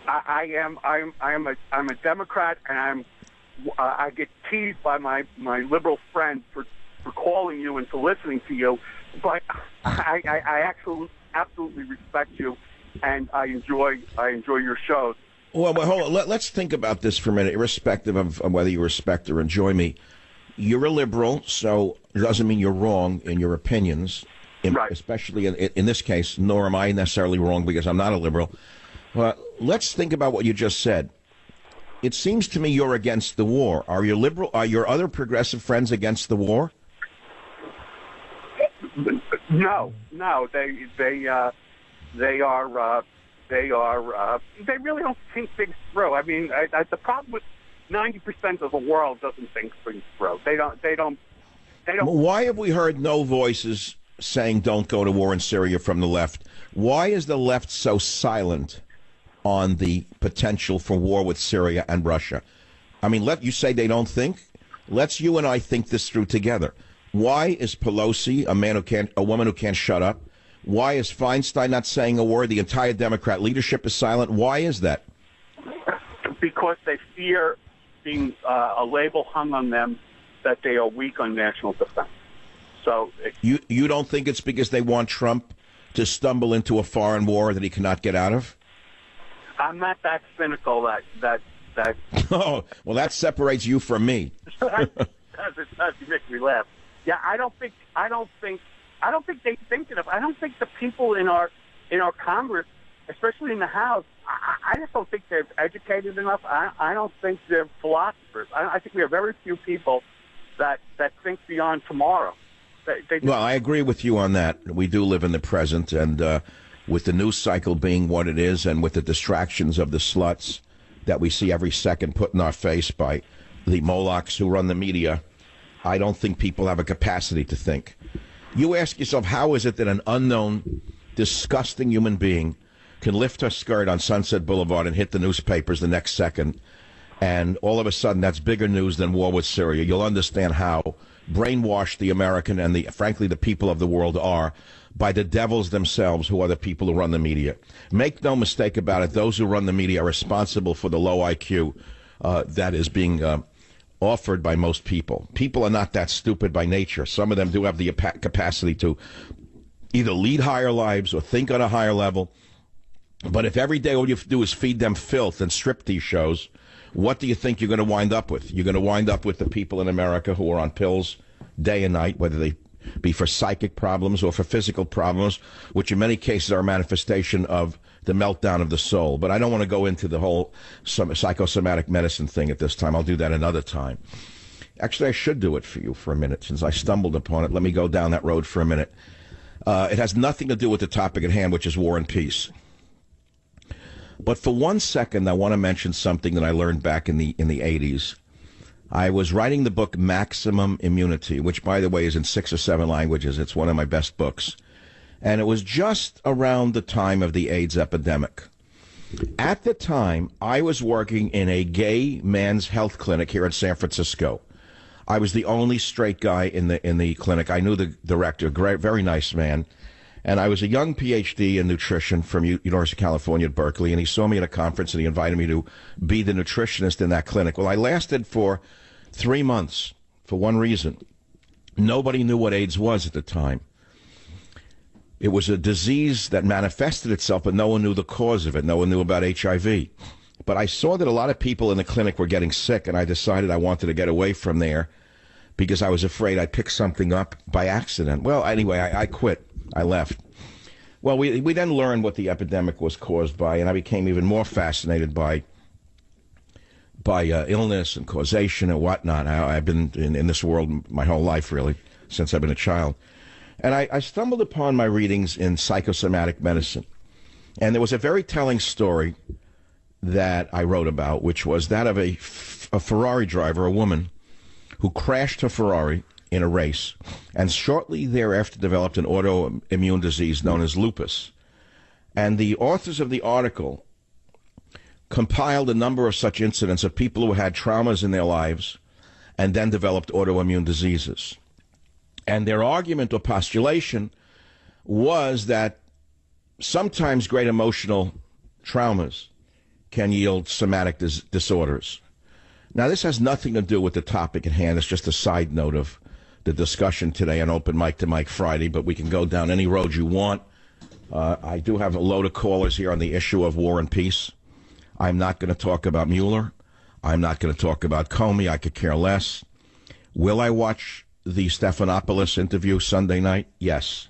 I'm a Democrat, and I get teased by my liberal friends for calling you and for listening to you, but I absolutely respect you, and I enjoy your shows. Well, hold on. Let's think about this for a minute, irrespective of whether you respect or enjoy me. You're a liberal, so it doesn't mean you're wrong in your opinions, right. Especially in this case, nor am I necessarily wrong because I'm not a liberal. Well, let's think about what you just said. It seems to me you're against the war. Are you liberal? Are your other progressive friends against the war? No. They really don't think things through. I mean, the problem with 90% of the world doesn't think things through. They don't. Why have we heard no voices saying don't go to war in Syria from the left? Why is the left so silent on the potential for war with Syria and Russia? I mean, you say they don't think. Let's you and I think this through together. Why is Pelosi a woman who can't shut up? Why is Feinstein not saying a word? The entire Democrat leadership is silent. Why is that? Because they fear being a label hung on them that they are weak on national defense. So you don't think it's because they want Trump to stumble into a foreign war that he cannot get out of? I'm not that cynical that Oh, well, that separates you from me. it does make me laugh. Yeah, I don't think they think enough. I don't think the people in our Congress, especially in the House, I just don't think they're educated enough. I don't think they're philosophers. I think we have very few people that think beyond tomorrow. Well, I agree with you on that. We do live in the present, and with the news cycle being what it is, and with the distractions of the sluts that we see every second put in our face by the Molochs who run the media, I don't think people have a capacity to think. You ask yourself, how is it that an unknown, disgusting human being can lift her skirt on Sunset Boulevard and hit the newspapers the next second, and all of a sudden that's bigger news than war with Syria? You'll understand how brainwashed the American and, frankly, the people of the world are by the devils themselves, who are the people who run the media. Make no mistake about it, those who run the media are responsible for the low IQ that is being offered by most people. People are not that stupid by nature. Some of them do have the capacity to either lead higher lives or think on a higher level. But if every day all you do is feed them filth and striptease shows, what do you think you're going to wind up with? You're going to wind up with the people in America who are on pills day and night, whether they be for psychic problems or for physical problems, which in many cases are a manifestation of the meltdown of the soul. But I don't want to go into the whole psychosomatic medicine thing at this time. I'll do that another time. Actually, I should do it for you for a minute, since I stumbled upon it. Let me go down that road for a minute. It has nothing to do with the topic at hand, which is war and peace. But for 1 second, I want to mention something that I learned back in the 80s. I was writing the book Maximum Immunity, which, by the way, is in 6 or 7 languages. It's one of my best books. And it was just around the time of the AIDS epidemic. At the time, I was working in a gay men's health clinic here in San Francisco. I was the only straight guy in the clinic. I knew the director, great, very nice man. And I was a young PhD in nutrition from University of California at Berkeley, and he saw me at a conference and he invited me to be the nutritionist in that clinic. Well, I lasted for 3 months for one reason. Nobody knew what AIDS was at the time. It was a disease that manifested itself, but no one knew the cause of it. No one knew about HIV. But I saw that a lot of people in the clinic were getting sick, and I decided I wanted to get away from there because I was afraid I'd pick something up by accident. Well, anyway, I quit. I left. Well, we then learned what the epidemic was caused by, and I became even more fascinated by illness and causation and whatnot. I've been in this world my whole life, really, since I've been a child. And I stumbled upon my readings in psychosomatic medicine. And there was a very telling story that I wrote about, which was that of a Ferrari driver, a woman, who crashed her Ferrari in a race, and shortly thereafter developed an autoimmune disease known as lupus. And the authors of the article compiled a number of such incidents of people who had traumas in their lives and then developed autoimmune diseases. And their argument or postulation was that sometimes great emotional traumas can yield somatic disorders. Now, this has nothing to do with the topic at hand. It's just a side note of the discussion today on Open Mic to Mike Friday, but we can go down any road you want. I do have a load of callers here on the issue of war and peace. I'm not going to talk about Mueller. I'm not going to talk about Comey. I could care less. Will I watch the Stephanopoulos interview Sunday night? Yes,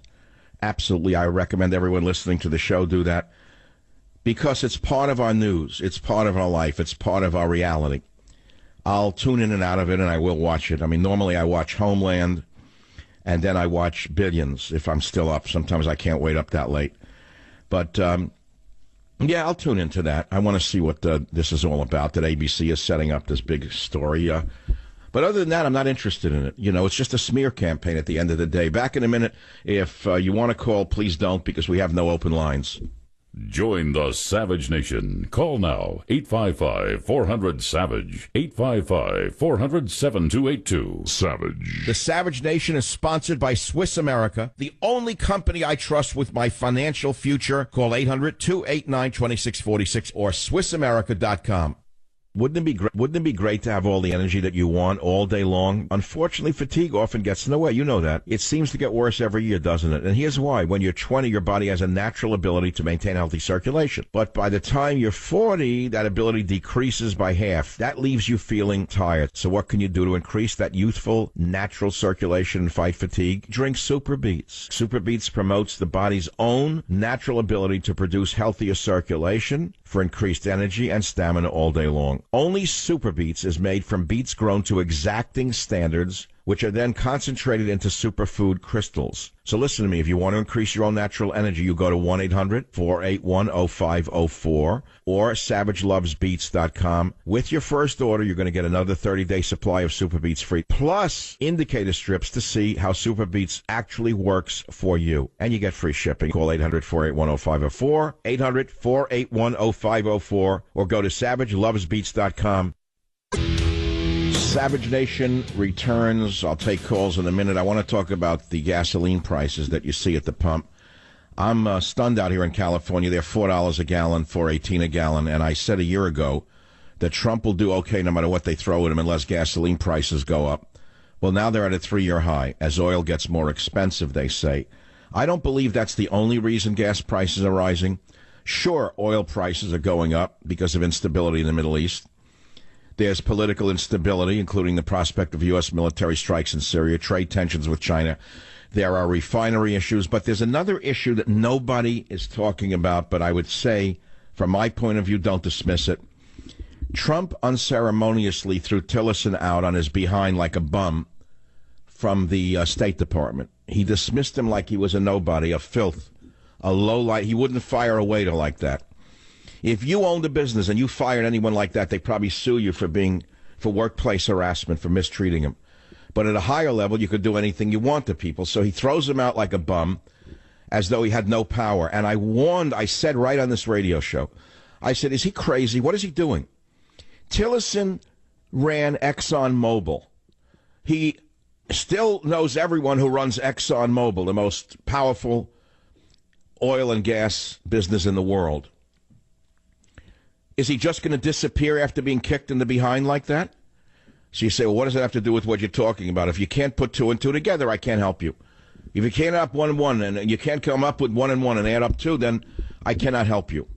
absolutely. I recommend everyone listening to the show do that because it's part of our news. It's part of our life. It's part of our reality. I'll tune in and out of it, and I will watch it. I mean, normally I watch Homeland, and then I watch Billions if I'm still up. Sometimes I can't wait up that late. But, yeah, I'll tune into that. I want to see what this is all about, that ABC is setting up this big story. But other than that, I'm not interested in it. You know, it's just a smear campaign at the end of the day. Back in a minute. If you want to call, please don't, because we have no open lines. Join the Savage Nation. Call now, 855-400-SAVAGE, 855-400-7282. Savage. The Savage Nation is sponsored by Swiss America, the only company I trust with my financial future. Call 800-289-2646 or SwissAmerica.com. Wouldn't it be great to have all the energy that you want all day long? Unfortunately, fatigue often gets in the way. You know that. It seems to get worse every year, doesn't it? And here's why. When you're 20, your body has a natural ability to maintain healthy circulation. But by the time you're 40, that ability decreases by half. That leaves you feeling tired. So what can you do to increase that youthful, natural circulation and fight fatigue? Drink Super Beets. Super Beets promotes the body's own natural ability to produce healthier circulation for increased energy and stamina all day long. Only Super Beets is made from beets grown to exacting standards, which are then concentrated into superfood crystals. So listen to me. If you want to increase your own natural energy, you go to 1-800-481-0504 or SavageLovesBeets.com. With your first order, you're going to get another 30-day supply of Super Beets free, plus indicator strips to see how Super Beets actually works for you. And you get free shipping. Call 800-481-0504, 800-481-0504, or go to SavageLovesBeets.com. Savage Nation returns. I'll take calls in a minute. I want to talk about the gasoline prices that you see at the pump. I'm stunned out here in California. They're $4 a gallon, $4.18 a gallon. And I said a year ago that Trump will do okay no matter what they throw at him unless gasoline prices go up. Well, now they're at a 3-year high as oil gets more expensive, they say. I don't believe that's the only reason gas prices are rising. Sure, oil prices are going up because of instability in the Middle East. There's political instability, including the prospect of U.S. military strikes in Syria, trade tensions with China. There are refinery issues, but there's another issue that nobody is talking about, but I would say, from my point of view, don't dismiss it. Trump unceremoniously threw Tillerson out on his behind like a bum from the State Department. He dismissed him like he was a nobody, a filth, a lowlight. He wouldn't fire a waiter like that. If you owned a business and you fired anyone like that, they'd probably sue you for workplace harassment, for mistreating them. But at a higher level, you could do anything you want to people. So he throws them out like a bum, as though he had no power. And I said right on this radio show, I said, is he crazy? What is he doing? Tillerson ran ExxonMobil. He still knows everyone who runs ExxonMobil, the most powerful oil and gas business in the world. Is he just going to disappear after being kicked in the behind like that? So you say, well, what does that have to do with what you're talking about? If you can't put 2 and 2 together, I can't help you. If you can't add up 1 and 1, and you can't come up with 1 and 1 and add up 2, then I cannot help you.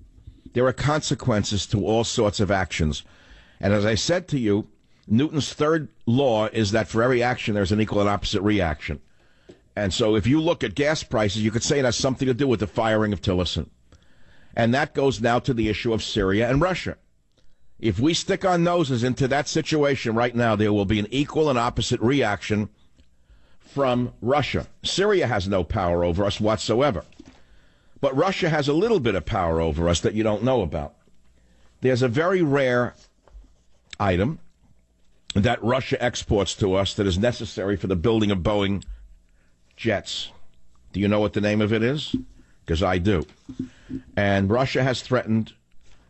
There are consequences to all sorts of actions. And as I said to you, Newton's third law is that for every action, there's an equal and opposite reaction. And so if you look at gas prices, you could say it has something to do with the firing of Tillerson. And that goes now to the issue of Syria and Russia. If we stick our noses into that situation right now, there will be an equal and opposite reaction from Russia. Syria has no power over us whatsoever. But Russia has a little bit of power over us that you don't know about. There's a very rare item that Russia exports to us that is necessary for the building of Boeing jets. Do you know what the name of it is? Because I do. And Russia has threatened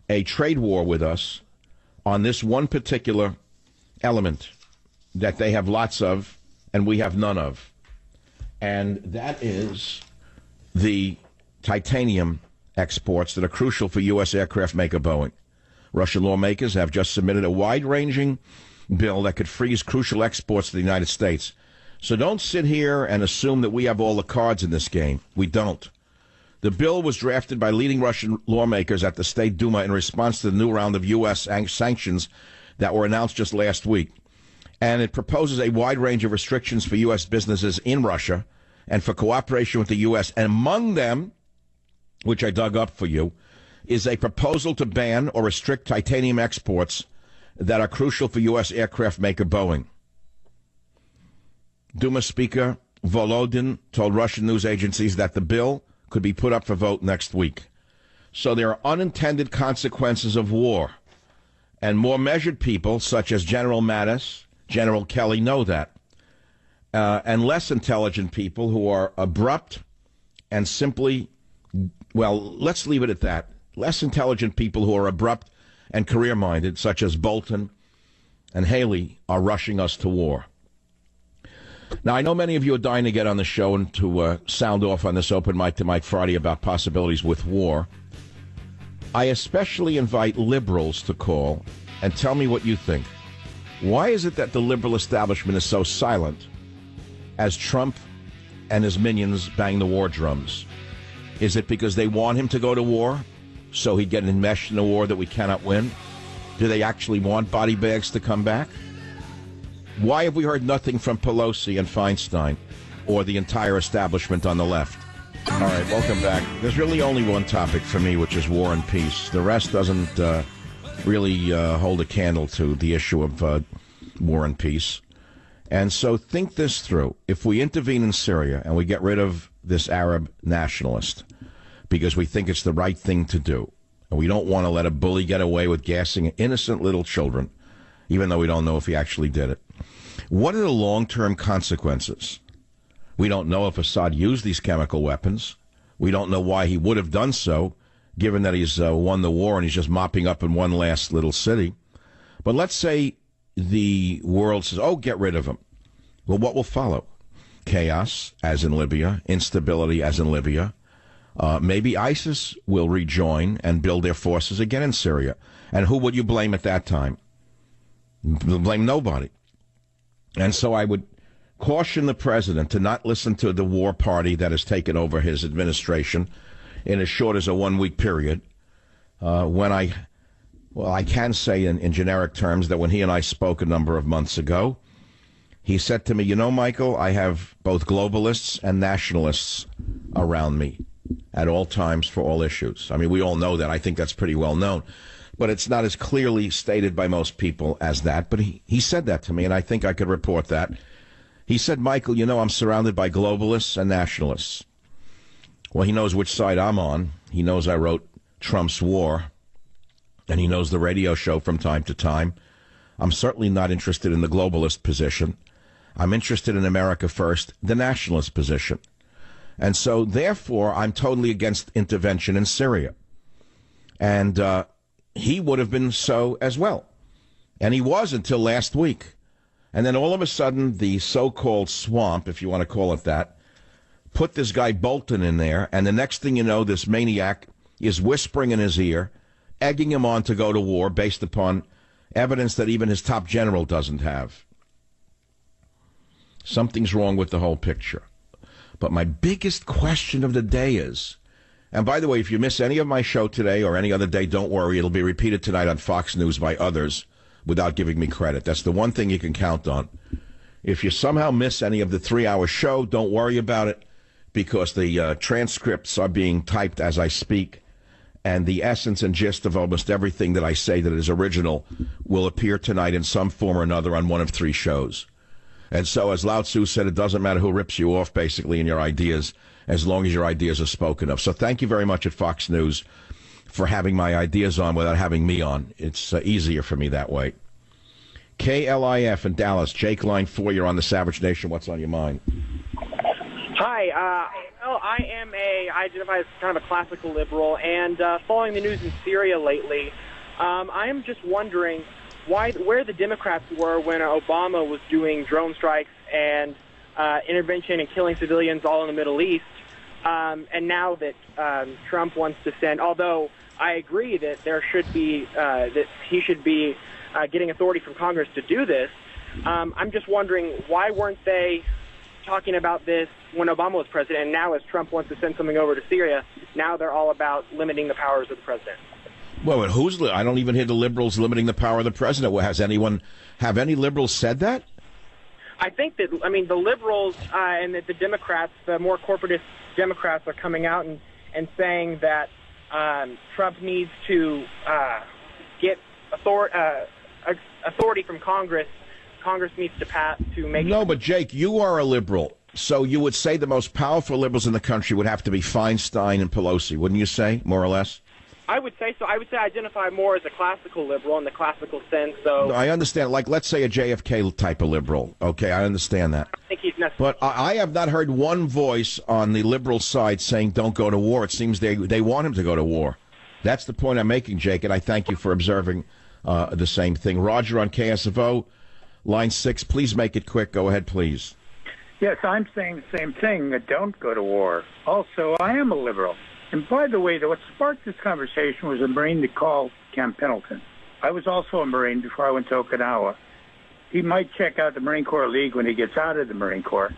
a trade war with us on this one particular element that they have lots of and we have none of. And that is the titanium exports that are crucial for U.S. aircraft maker Boeing. Russian lawmakers have just submitted a wide-ranging bill that could freeze crucial exports to the United States. So don't sit here and assume that we have all the cards in this game. We don't. The bill was drafted by leading Russian lawmakers at the State Duma in response to the new round of U.S. sanctions that were announced just last week. And it proposes a wide range of restrictions for U.S. businesses in Russia and for cooperation with the U.S. And among them, which I dug up for you, is a proposal to ban or restrict titanium exports that are crucial for U.S. aircraft maker Boeing. Duma Speaker Volodin told Russian news agencies that the bill could be put up for vote next week. So there are unintended consequences of war. And more measured people, such as General Mattis, General Kelly, know that. And less intelligent people who are abrupt and simply, well, let's leave it at that. Less intelligent people who are abrupt and career-minded, such as Bolton and Haley, are rushing us to war. Now, I know many of you are dying to get on the show and to sound off on this Open Mic to Mike Friday about possibilities with war. I especially invite liberals to call and tell me what you think. Why is it that the liberal establishment is so silent as Trump and his minions bang the war drums? Is it because they want him to go to war so he'd get enmeshed in a war that we cannot win? Do they actually want body bags to come back? Why have we heard nothing from Pelosi and Feinstein or the entire establishment on the left? All right, welcome back. There's really only one topic for me, which is war and peace. The rest doesn't really hold a candle to the issue of war and peace. And so think this through. If we intervene in Syria and we get rid of this Arab nationalist because we think it's the right thing to do, and we don't want to let a bully get away with gassing innocent little children, even though we don't know if he actually did it, what are the long-term consequences? We don't know if Assad used these chemical weapons. We don't know why he would have done so, given that he's won the war and he's just mopping up in one last little city. But let's say the world says, oh, get rid of him. Well, what will follow? Chaos, as in Libya, instability, as in Libya. Maybe ISIS will rejoin and build their forces again in Syria. And who would you blame at that time? Blame nobody. And so I would caution the president to not listen to the war party that has taken over his administration in as short as a 1-week period. I can say in generic terms that when he and I spoke a number of months ago, he said to me, you know, Michael, I have both globalists and nationalists around me at all times for all issues. I mean, we all know that. I think that's pretty well known. But it's not as clearly stated by most people as that. But he said that to me, and I think I could report that. He said, Michael, you know, I'm surrounded by globalists and nationalists. Well, he knows which side I'm on. He knows I wrote Trump's War, and he knows the radio show from time to time. I'm certainly not interested in the globalist position. I'm interested in America first, the nationalist position. And so, therefore, I'm totally against intervention in Syria. And he would have been so as well. And he was until last week. And then all of a sudden, the so-called swamp, if you want to call it that, put this guy Bolton in there. And the next thing you know, this maniac is whispering in his ear, egging him on to go to war based upon evidence that even his top general doesn't have. Something's wrong with the whole picture. But my biggest question of the day is, and by the way, if you miss any of my show today or any other day, don't worry. It'll be repeated tonight on Fox News by others without giving me credit. That's the one thing you can count on. If you somehow miss any of the 3-hour show, don't worry about it, because the transcripts are being typed as I speak, and the essence and gist of almost everything that I say that is original will appear tonight in some form or another on one of 3 shows. And so, as Lao Tzu said, it doesn't matter who rips you off, basically, in your ideas, as long as your ideas are spoken of. So thank you very much at Fox News for having my ideas on without having me on. It's easier for me that way. KLIF in Dallas. Jake, line 4, you're on the Savage Nation. What's on your mind? Hi. I identify as kind of a classical liberal, and following the news in Syria lately, I am just wondering where the Democrats were when Obama was doing drone strikes and intervention and killing civilians all in the Middle East, and now that Trump wants to send, although I agree that there should be that he should be getting authority from Congress to do this. I'm just wondering, why weren't they talking about this when Obama was president, and now as Trump wants to send something over to Syria, now they're all about limiting the powers of the president? Well, but I don't even hear the liberals limiting the power of the president. Well, have any liberals said that? I think that, the liberals and the Democrats, the more corporatist Democrats, are coming out and saying that Trump needs to get authority from Congress. Congress needs to pass to make... No, but Jake, you are a liberal. So you would say the most powerful liberals in the country would have to be Feinstein and Pelosi, wouldn't you say, more or less? I would say so. I would say I identify more as a classical liberal in the classical sense. So I understand. Like, let's say a JFK type of liberal. Okay, I understand that. I think he's necessary. But I have not heard one voice on the liberal side saying don't go to war. It seems they want him to go to war. That's the point I'm making, Jake, and I thank you for observing the same thing. Roger on KSFO, line 6. Please make it quick. Go ahead, please. Yes, I'm saying the same thing. Don't go to war. Also, I am a liberal. And by the way, what sparked this conversation was a Marine that called Camp Pendleton. I was also a Marine before I went to Okinawa. He might check out the Marine Corps League when he gets out of the Marine Corps.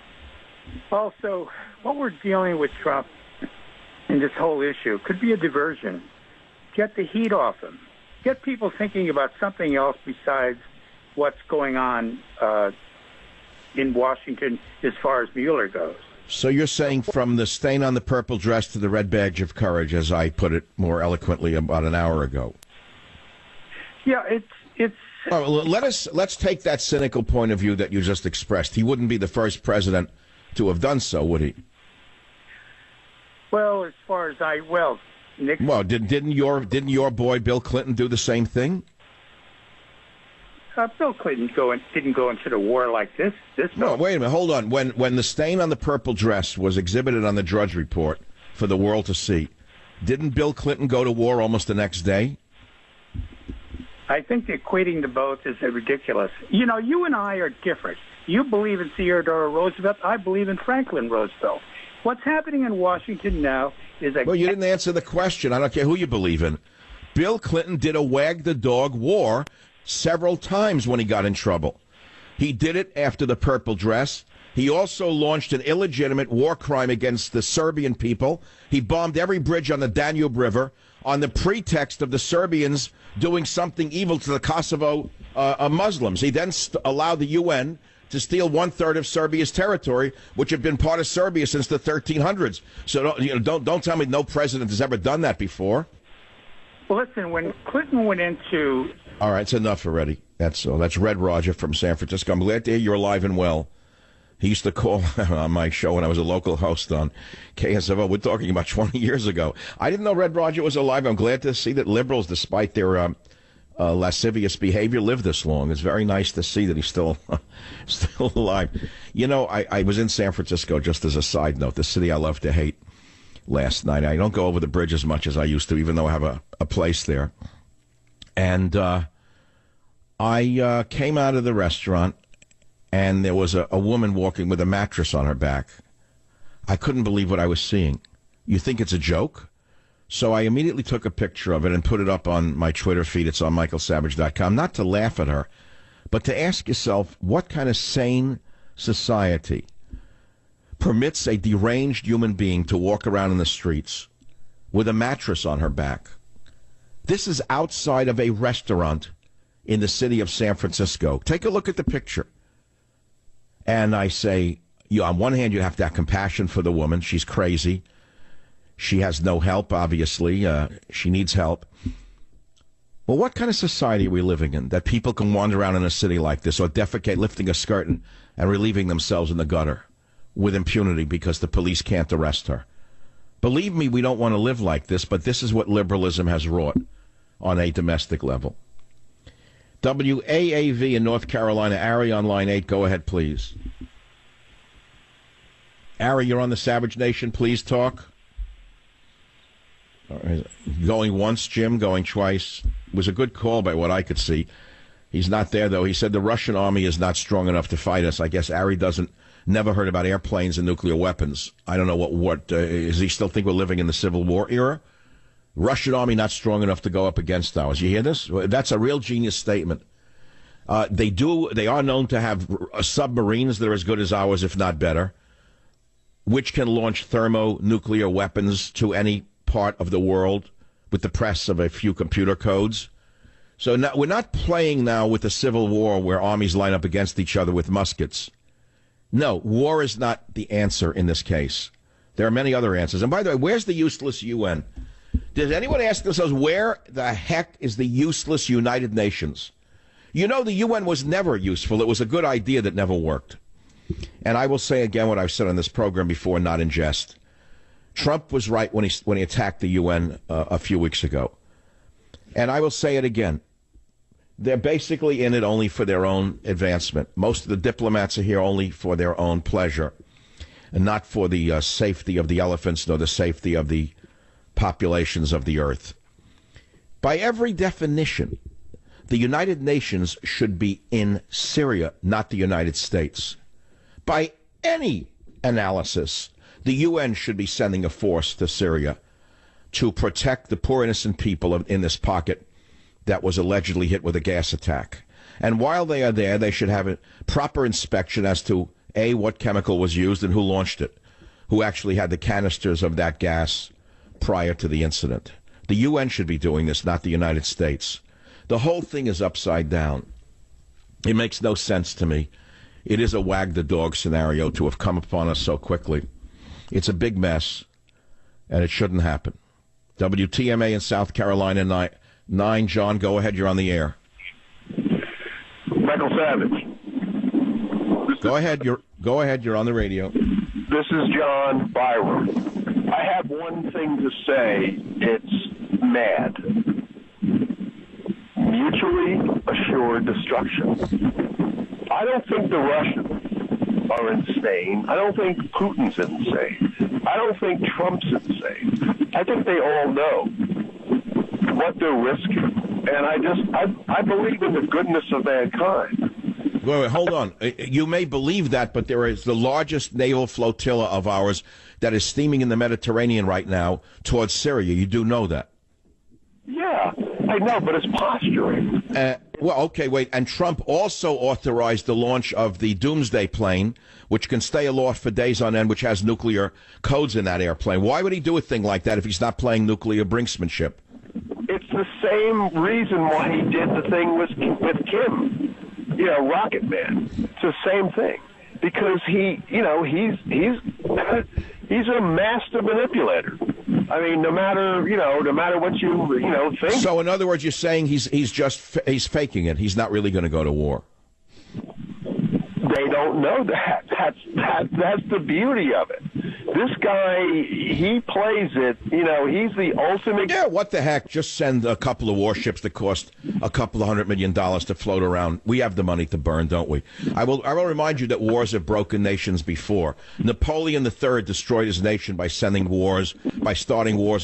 Also, what we're dealing with Trump in this whole issue could be a diversion. Get the heat off him. Get people thinking about something else besides what's going on in Washington as far as Mueller goes. So you're saying from the stain on the purple dress to the red badge of courage, as I put it more eloquently about an hour ago. Yeah, it's. Well, let's take that cynical point of view that you just expressed. He wouldn't be the first president to have done so, would he? Well, as far as Nixon. Well, didn't your boy Bill Clinton do the same thing? Bill Clinton didn't go into the war like this. No, wait a minute. Hold on. When the stain on the purple dress was exhibited on the Drudge Report for the world to see, didn't Bill Clinton go to war almost the next day? I think equating the both is ridiculous. You know, you and I are different. You believe in Theodore Roosevelt. I believe in Franklin Roosevelt. What's happening in Washington now is Well, you didn't answer the question. I don't care who you believe in. Bill Clinton did a wag-the-dog war several times when he got in trouble. He did it after the purple dress. He also launched an illegitimate war crime against the Serbian people. He bombed every bridge on the Danube River on the pretext of the Serbians doing something evil to the Kosovo Muslims. He then allowed the UN to steal 1/3 of Serbia's territory, which had been part of Serbia since the 1300s. So don't tell me no president has ever done that before. Well, listen, when Clinton went into... All right, it's enough already. That's Red Roger from San Francisco. I'm glad to hear you're alive and well. He used to call on my show when I was a local host on KSFO. We're talking about 20 years ago. I didn't know Red Roger was alive. I'm glad to see that liberals, despite their lascivious behavior, live this long. It's very nice to see that he's still alive. You know, I was in San Francisco, just as a side note, the city I love to hate, last night. I don't go over the bridge as much as I used to, even though I have a place there. And I came out of the restaurant, and there was a woman walking with a mattress on her back. I couldn't believe what I was seeing. You think it's a joke? So I immediately took a picture of it and put it up on my Twitter feed. It's on michaelsavage.com. Not to laugh at her, but to ask yourself, what kind of sane society permits a deranged human being to walk around in the streets with a mattress on her back? This is outside of a restaurant in the city of San Francisco. Take a look at the picture. And I say, on one hand, you have to have compassion for the woman. She's crazy. She has no help, obviously. She needs help. Well, what kind of society are we living in that people can wander around in a city like this or defecate, lifting a skirt and relieving themselves in the gutter with impunity because the police can't arrest her? Believe me, we don't want to live like this, but this is what liberalism has wrought on a domestic level. WAAV in North Carolina. Ari on line 8. Go ahead, please. Ari, you're on the Savage Nation. Please talk. All right. Going once, Jim. Going twice. It was a good call by what I could see. He's not there, though. He said the Russian army is not strong enough to fight us. I guess Ari never heard about airplanes and nuclear weapons. I don't know what does he still think we're living in the Civil War era? Russian army not strong enough to go up against ours. You hear this? That's a real genius statement. They are known to have submarines that are as good as ours, if not better, which can launch thermonuclear weapons to any part of the world with the press of a few computer codes. So now, we're not playing now with the Civil War where armies line up against each other with muskets. No, war is not the answer in this case. There are many other answers. And by the way, where's the useless UN? Does anyone ask themselves, where the heck is the useless United Nations? You know, the UN was never useful. It was a good idea that never worked. And I will say again what I've said on this program before, not in jest. Trump was right when he attacked the UN a few weeks ago. And I will say it again. They're basically in it only for their own advancement. Most of the diplomats are here only for their own pleasure, and not for the safety of the elephants nor the safety of the populations of the earth. By every definition, the United Nations should be in Syria, not the United States. By any analysis, the UN should be sending a force to Syria to protect the poor innocent people in this pocket that was allegedly hit with a gas attack. And while they are there, they should have a proper inspection as to, A, what chemical was used and who launched it, who actually had the canisters of that gas prior to the incident. The UN should be doing this, not the United States. The whole thing is upside down. It makes no sense to me. It is a wag the dog scenario to have come upon us so quickly. It's a big mess, and it shouldn't happen. WTMA in South Carolina 9. John, go ahead. You're on the air. Michael Savage. Go ahead. You're on the radio. This is John Byron. I have one thing to say. It's mad. Mutually assured destruction. I don't think the Russians are insane. I don't think Putin's insane. I don't think Trump's insane. I think they all know what they're risking. And I believe in the goodness of mankind. Wait, hold on. You may believe that, but there is the largest naval flotilla of ours that is steaming in the Mediterranean right now towards Syria. You do know that. Yeah, I know, but it's posturing. Well, okay, wait. And Trump also authorized the launch of the Doomsday plane, which can stay aloft for days on end, which has nuclear codes in that airplane. Why would he do a thing like that if he's not playing nuclear brinksmanship? It's the same reason why he did the thing with Kim, Rocket Man. It's the same thing because he's a master manipulator. I mean, no matter what you think. So, in other words, you're saying he's faking it. He's not really going to go to war. They don't know that. That's the beauty of it. This guy, he plays it. He's the ultimate. Yeah, what the heck? Just send a couple of warships that cost a couple of $100 million to float around. We have the money to burn, don't we? I will remind you that wars have broken nations before. Napoleon III destroyed his nation by starting wars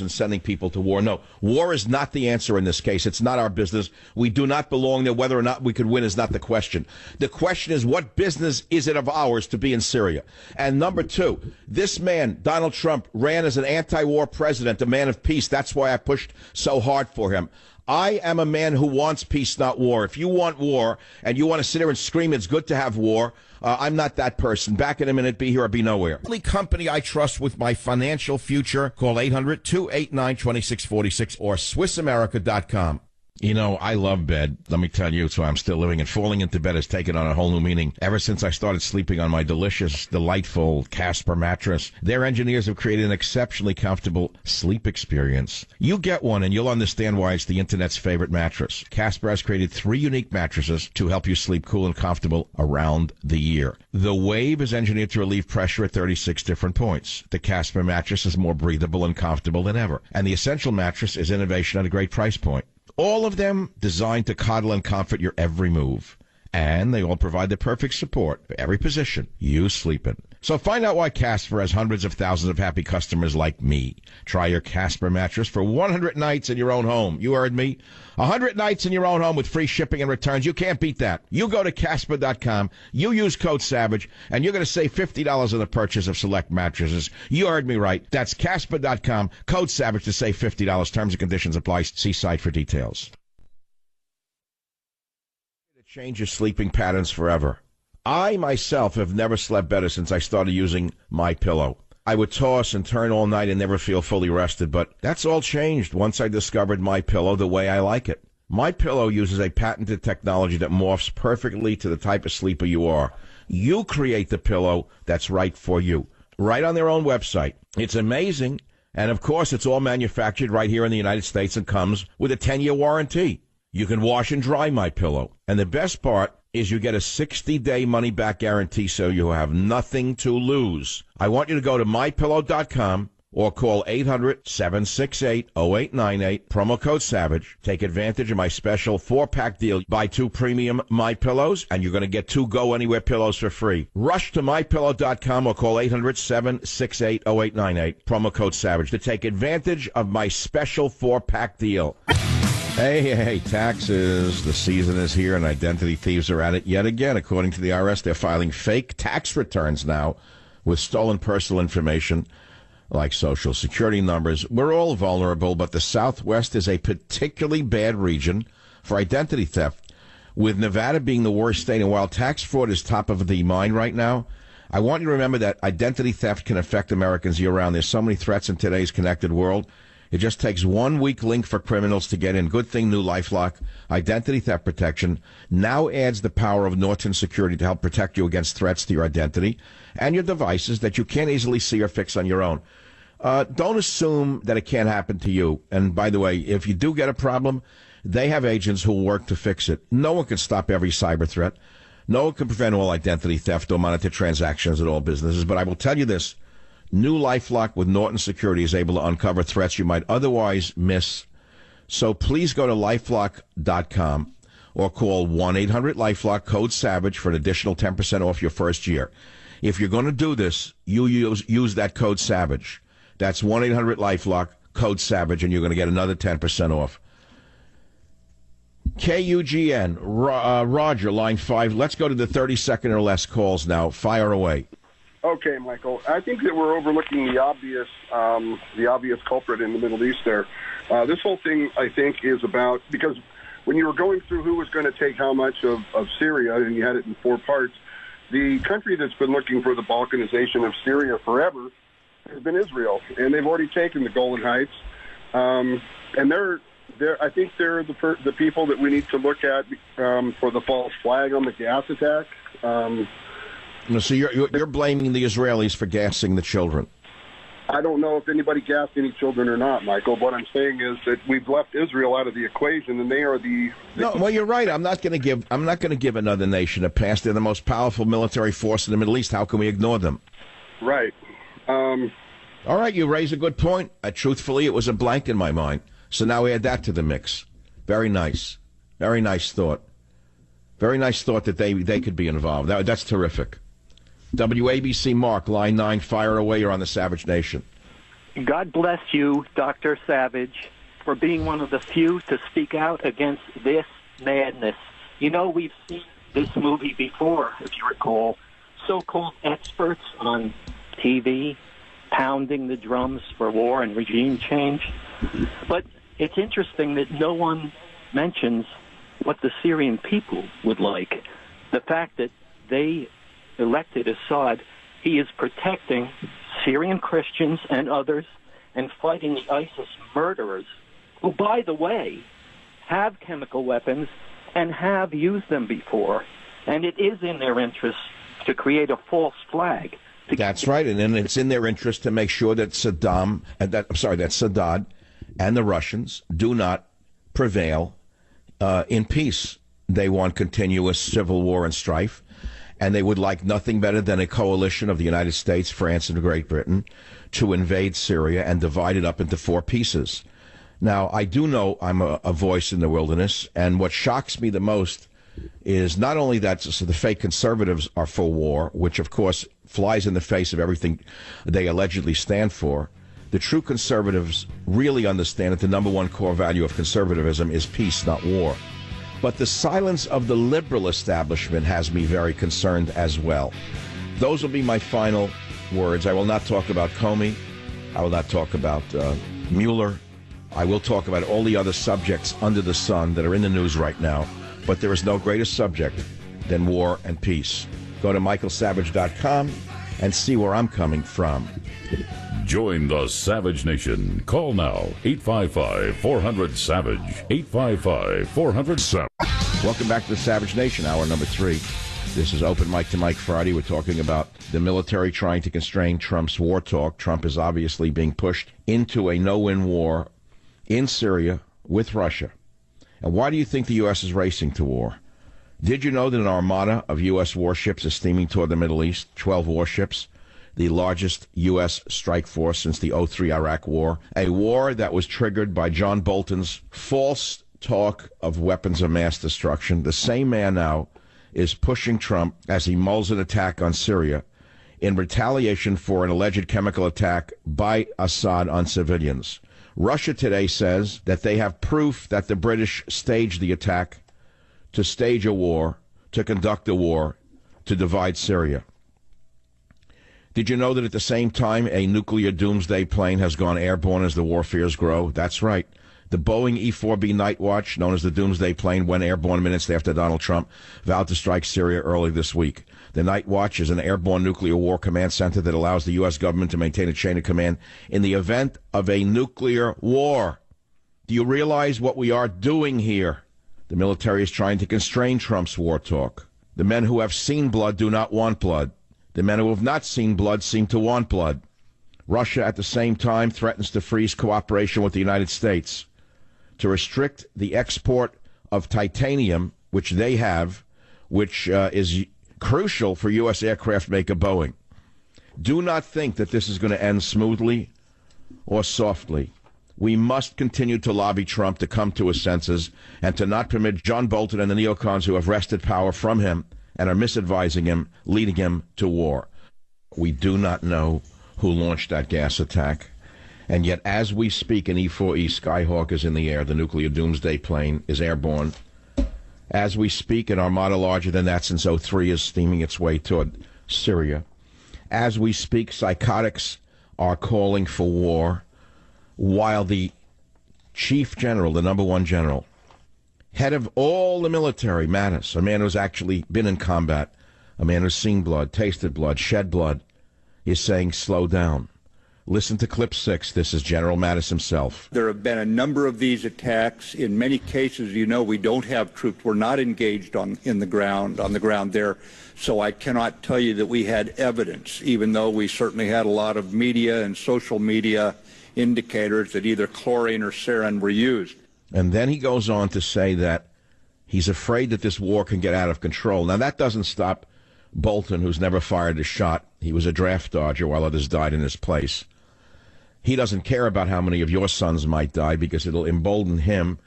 and sending people to war. No, war is not the answer in this case. It's not our business. We do not belong there. Whether or not we could win is not the question. The question is, what business is it of ours to be in Syria? And number two, this man, Donald Trump, ran as an anti-war president, a man of peace. That's why I pushed so hard for him. I am a man who wants peace, not war. If you want war and you want to sit there and scream it's good to have war, I'm not that person. Back in a minute, be here or be nowhere. The only company I trust with my financial future, call 800-289-2646 or SwissAmerica.com. You know, I love bed. Let me tell you, so I'm still living. And falling into bed has taken on a whole new meaning ever since I started sleeping on my delicious, delightful Casper mattress. Their engineers have created an exceptionally comfortable sleep experience. You get one and you'll understand why it's the internet's favorite mattress. Casper has created 3 unique mattresses to help you sleep cool and comfortable around the year. The Wave is engineered to relieve pressure at 36 different points. The Casper mattress is more breathable and comfortable than ever. And the Essential mattress is innovation at a great price point. All of them designed to coddle and comfort your every move. And they all provide the perfect support for every position you sleep in. So find out why Casper has hundreds of thousands of happy customers like me. Try your Casper mattress for 100 nights in your own home. You heard me. 100 nights in your own home with free shipping and returns. You can't beat that. You go to Casper.com, you use code SAVAGE, and you're going to save $50 on the purchase of select mattresses. You heard me right. That's Casper.com, code SAVAGE to save $50. Terms and conditions apply. See site for details. Change your sleeping patterns forever. I myself have never slept better since I started using MyPillow. I would toss and turn all night and never feel fully rested, but that's all changed once I discovered MyPillow the way I like it. MyPillow uses a patented technology that morphs perfectly to the type of sleeper you are. You create the pillow that's right for you, right on their own website. It's amazing, and of course it's all manufactured right here in the United States and comes with a 10-year warranty. You can wash and dry MyPillow. And the best part is you get a 60-day money-back guarantee, so you have nothing to lose. I want you to go to MyPillow.com or call 800-768-0898, promo code SAVAGE. Take advantage of my special 4-pack deal. Buy 2 premium MyPillows, and you're going to get 2 Go Anywhere pillows for free. Rush to MyPillow.com or call 800-768-0898, promo code SAVAGE, to take advantage of my special 4-pack deal. Hey, taxes. The season is here, and identity thieves are at it yet again. According to the IRS, they're filing fake tax returns now with stolen personal information like Social Security numbers. We're all vulnerable, but the Southwest is a particularly bad region for identity theft, with Nevada being the worst state. And while tax fraud is top of the mind right now, I want you to remember that identity theft can affect Americans year-round. There's so many threats in today's connected world. It just takes one weak link for criminals to get in. Good thing new LifeLock identity theft protection now adds the power of Norton Security to help protect you against threats to your identity and your devices that you can't easily see or fix on your own. Don't assume that it can't happen to you. And by the way, if you do get a problem, they have agents who will work to fix it. No one can stop every cyber threat. No one can prevent all identity theft or monitor transactions at all businesses. But I will tell you this. New LifeLock with Norton Security is able to uncover threats you might otherwise miss. So please go to LifeLock.com or call 1-800-LifeLock, code SAVAGE, for an additional 10% off your first year. If you're going to do this, you use that code SAVAGE. That's 1-800-LifeLock, code SAVAGE, and you're going to get another 10% off. KUGN, Roger, line 5. Let's go to the 30-second or less calls now. Fire away. Okay, Michael. I think that we're overlooking the obvious culprit in the Middle East there. This whole thing, I think, is about, because when you were going through who was going to take how much of Syria, and you had it in 4 parts, the country that's been looking for the balkanization of Syria forever has been Israel, and they've already taken the Golan Heights, and I think they're the people that we need to look at for the false flag on the gas attack. So you're blaming the Israelis for gassing the children? I don't know if anybody gassed any children or not, Michael. What I'm saying is that we've left Israel out of the equation, and they are the No, well, you're right. I'm not going to give another nation a pass. They're the most powerful military force in the Middle East. How can we ignore them? Right. All right, you raise a good point. Truthfully, it was a blank in my mind. So now we add that to the mix. Very nice. Very nice thought. Very nice thought that they could be involved. That's terrific. WABC Mark, line 9, fire away. You're on the Savage Nation. God bless you, Dr. Savage, for being one of the few to speak out against this madness. You know, we've seen this movie before, if you recall. So-called experts on TV pounding the drums for war and regime change. But it's interesting that no one mentions what the Syrian people would like. The fact that they elected Assad, he is protecting Syrian Christians and others and fighting the ISIS murderers, who, by the way, have chemical weapons and have used them before. And it is in their interest to create a false flag. That's right, and then it's in their interest to make sure that Saddam and the Russians do not prevail in peace. They want continuous civil war and strife, and they would like nothing better than a coalition of the United States, France, and Great Britain to invade Syria and divide it up into 4 pieces. Now, I do know I'm a voice in the wilderness, and what shocks me the most is not only that the fake conservatives are for war, which, of course, flies in the face of everything they allegedly stand for. The true conservatives really understand that the number one core value of conservatism is peace, not war. But the silence of the liberal establishment has me very concerned as well. Those will be my final words. I will not talk about Comey. I will not talk about Mueller. I will talk about all the other subjects under the sun that are in the news right now. But there is no greater subject than war and peace. Go to michaelsavage.com and see where I'm coming from. Join the Savage Nation. Call now, 855-400-SAVAGE, 855-400-SAVAGE. Welcome back to the Savage Nation, hour number 3. This is Open Mic to Mike Friday. We're talking about the military trying to constrain Trump's war talk. Trump is obviously being pushed into a no-win war in Syria with Russia. And why do you think the U.S. is racing to war? Did you know that an armada of U.S. warships is steaming toward the Middle East? 12 warships, the largest U.S. strike force since the 2003 Iraq War, a war that was triggered by John Bolton's false talk of weapons of mass destruction. The same man now is pushing Trump as he mulls an attack on Syria in retaliation for an alleged chemical attack by Assad on civilians. Russia today says that they have proof that the British staged the attack to stage a war, to conduct a war, to divide Syria. Did you know that at the same time a nuclear doomsday plane has gone airborne as the war fears grow? That's right. The Boeing E-4B Night Watch, known as the Doomsday Plane, went airborne minutes after Donald Trump vowed to strike Syria early this week. The Night Watch is an airborne nuclear war command center that allows the U.S. government to maintain a chain of command in the event of a nuclear war. Do you realize what we are doing here? The military is trying to constrain Trump's war talk. The men who have seen blood do not want blood. The men who have not seen blood seem to want blood. Russia, at the same time, threatens to freeze cooperation with the United States, to restrict the export of titanium, which they have, which is crucial for U.S. aircraft maker Boeing. Do not think that this is going to end smoothly or softly. We must continue to lobby Trump to come to his senses and to not permit John Bolton and the neocons who have wrested power from him and are misadvising him, leading him to war. We do not know who launched that gas attack. And yet, as we speak, an E-4E Skyhawk is in the air. The nuclear doomsday plane is airborne. As we speak, an armada larger than that since 2003 is steaming its way toward Syria. As we speak, psychotics are calling for war, while the chief general, the number one general, head of all the military, Mattis, a man who's actually been in combat, a man who's seen blood, tasted blood, shed blood, is saying, slow down. Listen to clip 6. This is General Mattis himself. There have been a number of these attacks. In many cases, you know, we don't have troops. We're not engaged on the ground there. So I cannot tell you that we had evidence, even though we certainly had a lot of media and social media indicators that either chlorine or sarin were used. And then he goes on to say that he's afraid that this war can get out of control. Now, that doesn't stop Bolton, who's never fired a shot. He was a draft dodger while others died in his place. He doesn't care about how many of your sons might die because it'll embolden him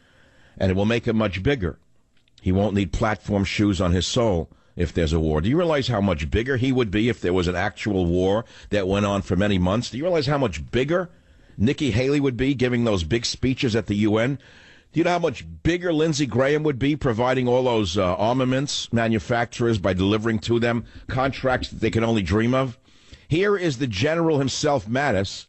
and it will make him much bigger. He won't need platform shoes on his soul if there's a war. Do you realize how much bigger he would be if there was an actual war that went on for many months? Do you realize how much bigger Nikki Haley would be giving those big speeches at the UN? Do you know how much bigger Lindsey Graham would be providing all those armaments manufacturers by delivering to them contracts that they can only dream of? Here is the general himself, Mattis,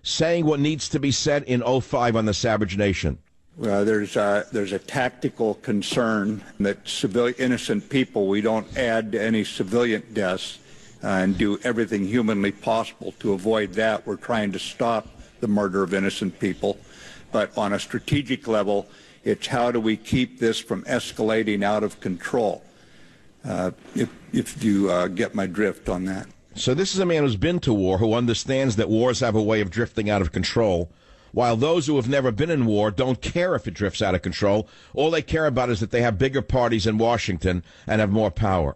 saying what needs to be said in 2005 on the Savage Nation. There's a tactical concern that innocent people, we don't add any civilian deaths and do everything humanly possible to avoid that. We're trying to stop the murder of innocent people. But on a strategic level, it's how do we keep this from escalating out of control, if you get my drift on that. So this is a man who's been to war, who understands that wars have a way of drifting out of control, while those who have never been in war don't care if it drifts out of control. All they care about is that they have bigger parties in Washington and have more power.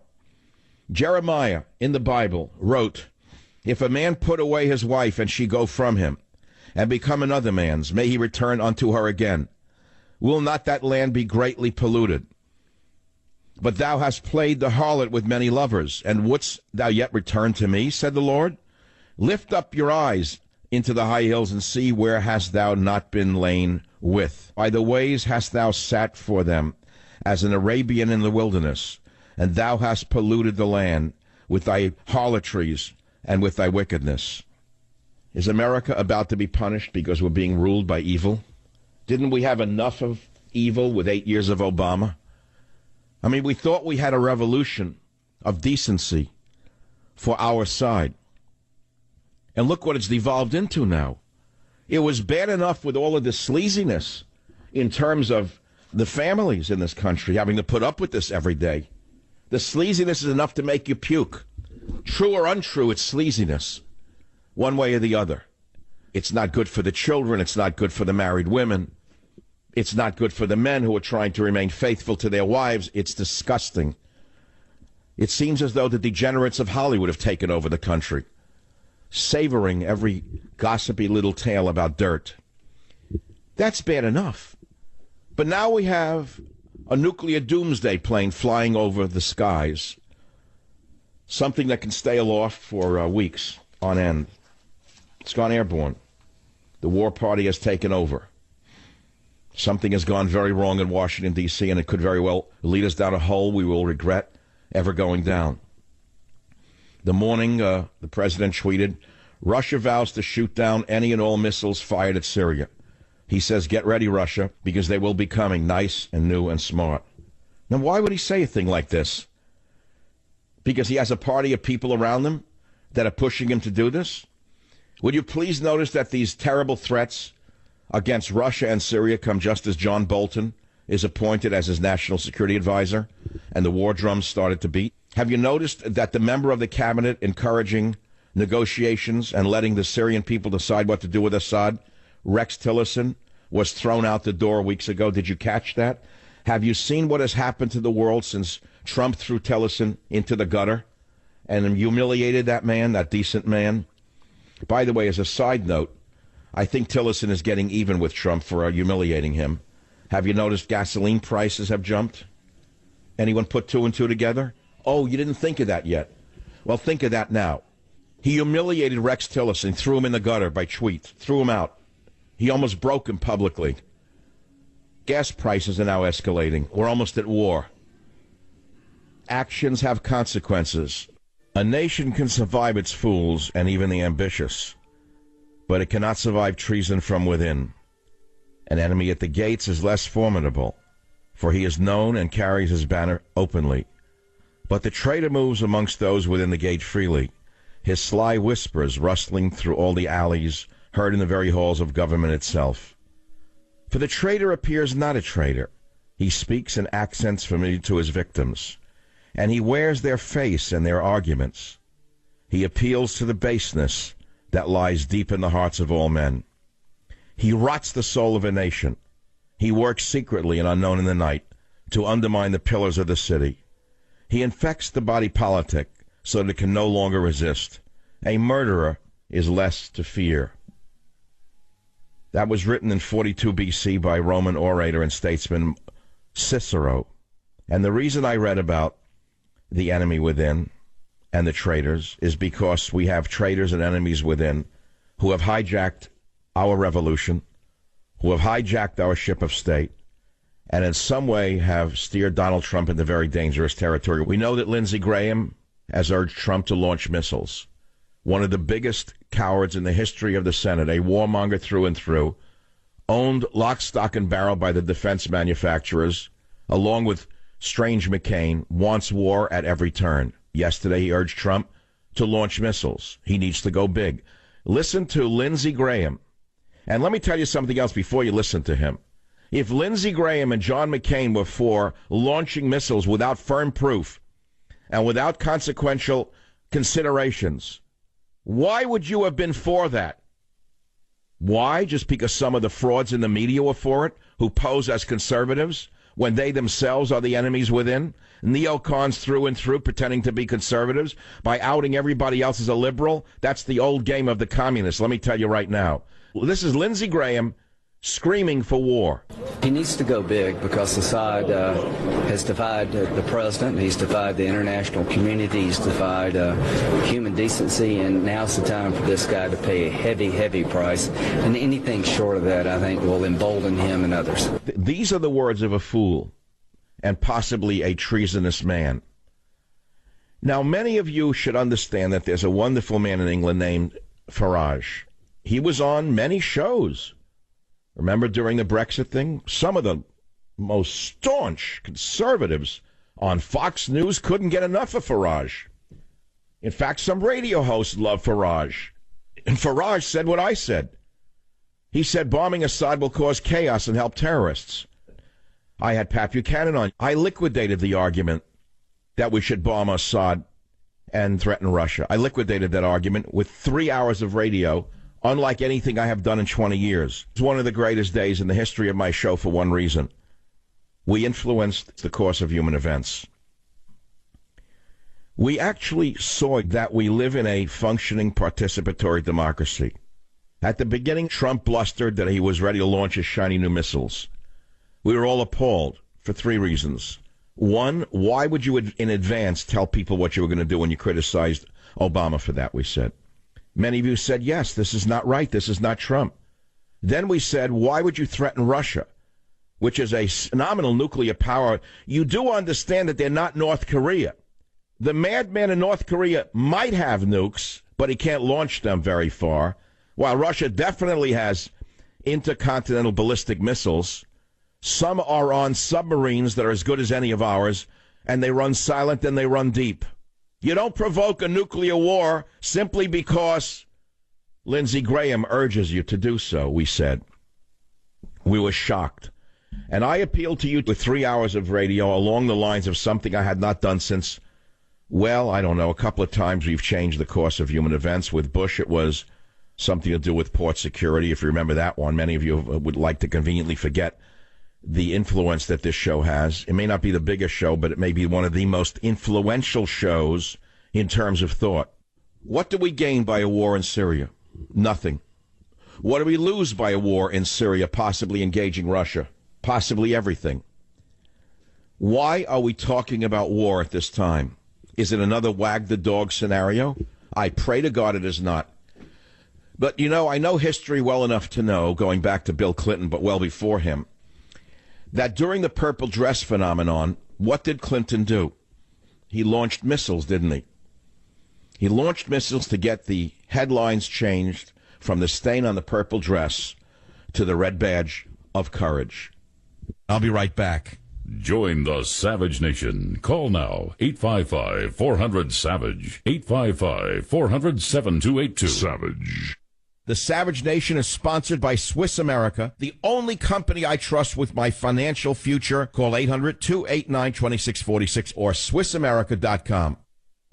Jeremiah, in the Bible, wrote, "If a man put away his wife and she go from him, and become another man's, may he return unto her again. Will not that land be greatly polluted? But thou hast played the harlot with many lovers, and wouldst thou yet return to me, said the Lord? Lift up your eyes into the high hills, and see where hast thou not been lain with. By the ways hast thou sat for them, as an Arabian in the wilderness, and thou hast polluted the land with thy harlotries and with thy wickedness." Is America about to be punished because we're being ruled by evil? Didn't we have enough of evil with 8 years of Obama? I mean, we thought we had a revolution of decency for our side. And look what it's devolved into now. It was bad enough with all of this sleaziness in terms of the families in this country having to put up with this every day. The sleaziness is enough to make you puke. True or untrue, it's sleaziness. One way or the other. It's not good for the children. It's not good for the married women. It's not good for the men who are trying to remain faithful to their wives. It's disgusting. It seems as though the degenerates of Hollywood have taken over the country, savoring every gossipy little tale about dirt. That's bad enough. But now we have a nuclear doomsday plane flying over the skies, something that can stay aloft for weeks on end. It's gone airborne. The war party has taken over. Something has gone very wrong in Washington, D.C., and it could very well lead us down a hole we will regret ever going down. The morning, the president tweeted, "Russia vows to shoot down any and all missiles fired at Syria." He says, get ready, Russia, because they will be coming nice and new and smart. Now, why would he say a thing like this? Because he has a party of people around him that are pushing him to do this? Would you please notice that these terrible threats against Russia and Syria come just as John Bolton is appointed as his national security advisor and the war drums started to beat? Have you noticed that the member of the cabinet encouraging negotiations and letting the Syrian people decide what to do with Assad, Rex Tillerson, was thrown out the door weeks ago? Did you catch that? Have you seen what has happened to the world since Trump threw Tillerson into the gutter and humiliated that man, that decent man? By the way, as a side note, I think Tillerson is getting even with Trump for humiliating him. Have you noticed gasoline prices have jumped? Anyone put two and two together? Oh, you didn't think of that yet. Well, think of that now. He humiliated Rex Tillerson, threw him in the gutter by tweet, threw him out. He almost broke him publicly. Gas prices are now escalating. We're almost at war. Actions have consequences. A nation can survive its fools and even the ambitious, but it cannot survive treason from within. An enemy at the gates is less formidable, for he is known and carries his banner openly. But the traitor moves amongst those within the gate freely, his sly whispers rustling through all the alleys, heard in the very halls of government itself. For the traitor appears not a traitor. He speaks in accents familiar to his victims, and he wears their face and their arguments. He appeals to the baseness that lies deep in the hearts of all men. He rots the soul of a nation. He works secretly and unknown in the night to undermine the pillars of the city. He infects the body politic so that it can no longer resist. A murderer is less to fear. That was written in 42 BC by Roman orator and statesman Cicero. And the reason I read about the enemy within and the traitors is because we have traitors and enemies within who have hijacked our revolution, who have hijacked our ship of state, and in some way have steered Donald Trump into very dangerous territory. We know that Lindsey Graham has urged Trump to launch missiles. One of the biggest cowards in the history of the Senate, a warmonger through and through, owned lock, stock, and barrel by the defense manufacturers, along with Strange McCain, wants war at every turn. Yesterday he urged Trump to launch missiles. He needs to go big. Listen to Lindsey Graham. And let me tell you something else before you listen to him. If Lindsey Graham and John McCain were for launching missiles without firm proof and without consequential considerations, why would you have been for that? Why? Just because some of the frauds in the media were for it, who pose as conservatives, when they themselves are the enemies within? Neocons through and through pretending to be conservatives by outing everybody else as a liberal? That's the old game of the communists, let me tell you right now. This is Lindsey Graham screaming for war. He needs to go big because Assad has defied the president, he's defied the international community, he's defied human decency, and now's the time for this guy to pay a heavy, heavy price. And anything short of that, I think, will embolden him and others. These are the words of a fool and possibly a treasonous man. Now, many of you should understand that there's a wonderful man in England named Farage. He was on many shows. Remember during the Brexit thing? Some of the most staunch conservatives on Fox News couldn't get enough of Farage. In fact, some radio hosts love Farage. And Farage said what I said. He said bombing Assad will cause chaos and help terrorists. I had Pat Buchanan on. I liquidated the argument that we should bomb Assad and threaten Russia. I liquidated that argument with 3 hours of radio, unlike anything I have done in 20 years. It's one of the greatest days in the history of my show for one reason. We influenced the course of human events. We actually saw that we live in a functioning participatory democracy. At the beginning, Trump blustered that he was ready to launch his shiny new missiles. We were all appalled for 3 reasons. One, why would you in advance tell people what you were going to do when you criticized Obama for that, we said. Many of you said, yes, this is not right, this is not Trump. Then we said, why would you threaten Russia, which is a phenomenal nuclear power? You do understand that they're not North Korea. The madman in North Korea might have nukes, but he can't launch them very far, while Russia definitely has intercontinental ballistic missiles. Some are on submarines that are as good as any of ours, and they run silent and they run deep. You don't provoke a nuclear war simply because Lindsey Graham urges you to do so, we said. We were shocked. And I appealed to you with 3 hours of radio along the lines of something I had not done since, well, I don't know, a couple of times we've changed the course of human events. With Bush, it was something to do with port security, if you remember that one. Many of you would like to conveniently forget the influence that this show has. It may not be the biggest show, but it may be one of the most influential shows in terms of thought. What do we gain by a war in Syria? Nothing. What do we lose by a war in Syria, possibly engaging Russia? Possibly everything. Why are we talking about war at this time? Is it another wag the dog scenario? I pray to God it is not. But, you know, I know history well enough to know, going back to Bill Clinton, but well before him, that during the purple dress phenomenon, what did Clinton do? He launched missiles, didn't he? He launched missiles to get the headlines changed from the stain on the purple dress to the red badge of courage. I'll be right back. Join the Savage Nation. Call now, 855-400-SAVAGE, 855-400-7282. Savage. The Savage Nation is sponsored by Swiss America, the only company I trust with my financial future. Call 800-289-2646 or SwissAmerica.com.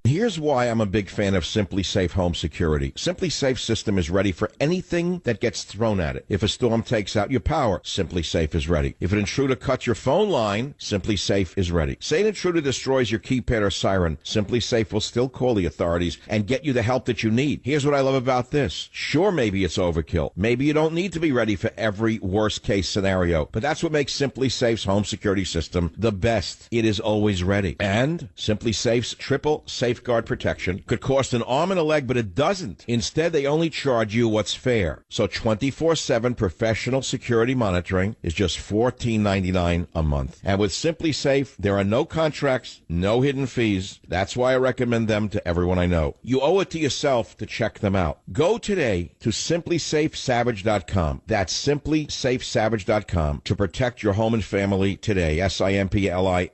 Here's why I'm a big fan of Simply Safe Home Security. Simply Safe system is ready for anything that gets thrown at it. If a storm takes out your power, Simply Safe is ready. If an intruder cuts your phone line, Simply Safe is ready. Say an intruder destroys your keypad or siren, Simply Safe will still call the authorities and get you the help that you need. Here's what I love about this. Sure, maybe it's overkill. Maybe you don't need to be ready for every worst-case scenario, but that's what makes Simply Safe's home security system the best. It is always ready. And Simply Safe's triple safeguard protection could cost an arm and a leg, but it doesn't. Instead, they only charge you what's fair. So 24/7 professional security monitoring is just $14.99 a month. And with Simply Safe, there are no contracts, no hidden fees. That's why I recommend them to everyone I know. You owe it to yourself to check them out. Go today to simplysafesavage.com. That's simplysafesavage.com to protect your home and family today. SIMPLISAFE.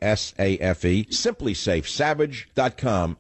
Simplysafesavage.com.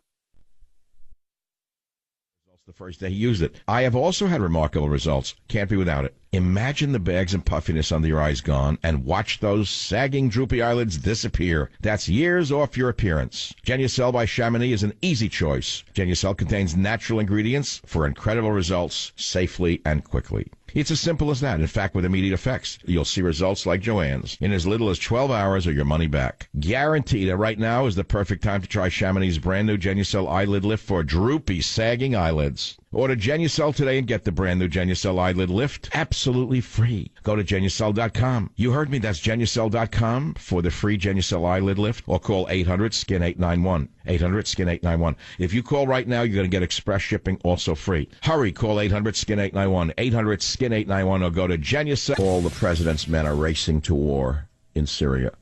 The first day he used it. I have also had remarkable results. Can't be without it. Imagine the bags and puffiness under your eyes gone, and watch those sagging, droopy eyelids disappear. That's years off your appearance. Genucel by Chamonix is an easy choice. Genucel contains natural ingredients for incredible results safely and quickly. It's as simple as that. In fact, with immediate effects, you'll see results like Joanne's in as little as 12 hours or your money back. Guaranteed that right now is the perfect time to try Chamonix's brand new Genucel Eyelid Lift for droopy, sagging eyelids. Order Genucel today and get the brand new Genucel Eyelid Lift absolutely free. Go to Genucel.com. You heard me. That's Genucel.com for the free Genucel Eyelid Lift, or call 800-SKIN-891. 800-SKIN-891. If you call right now, you're going to get express shipping also free. Hurry, call 800-SKIN-891. 800-SKIN-891, or go to Genucel. All the president's men are racing to war in Syria.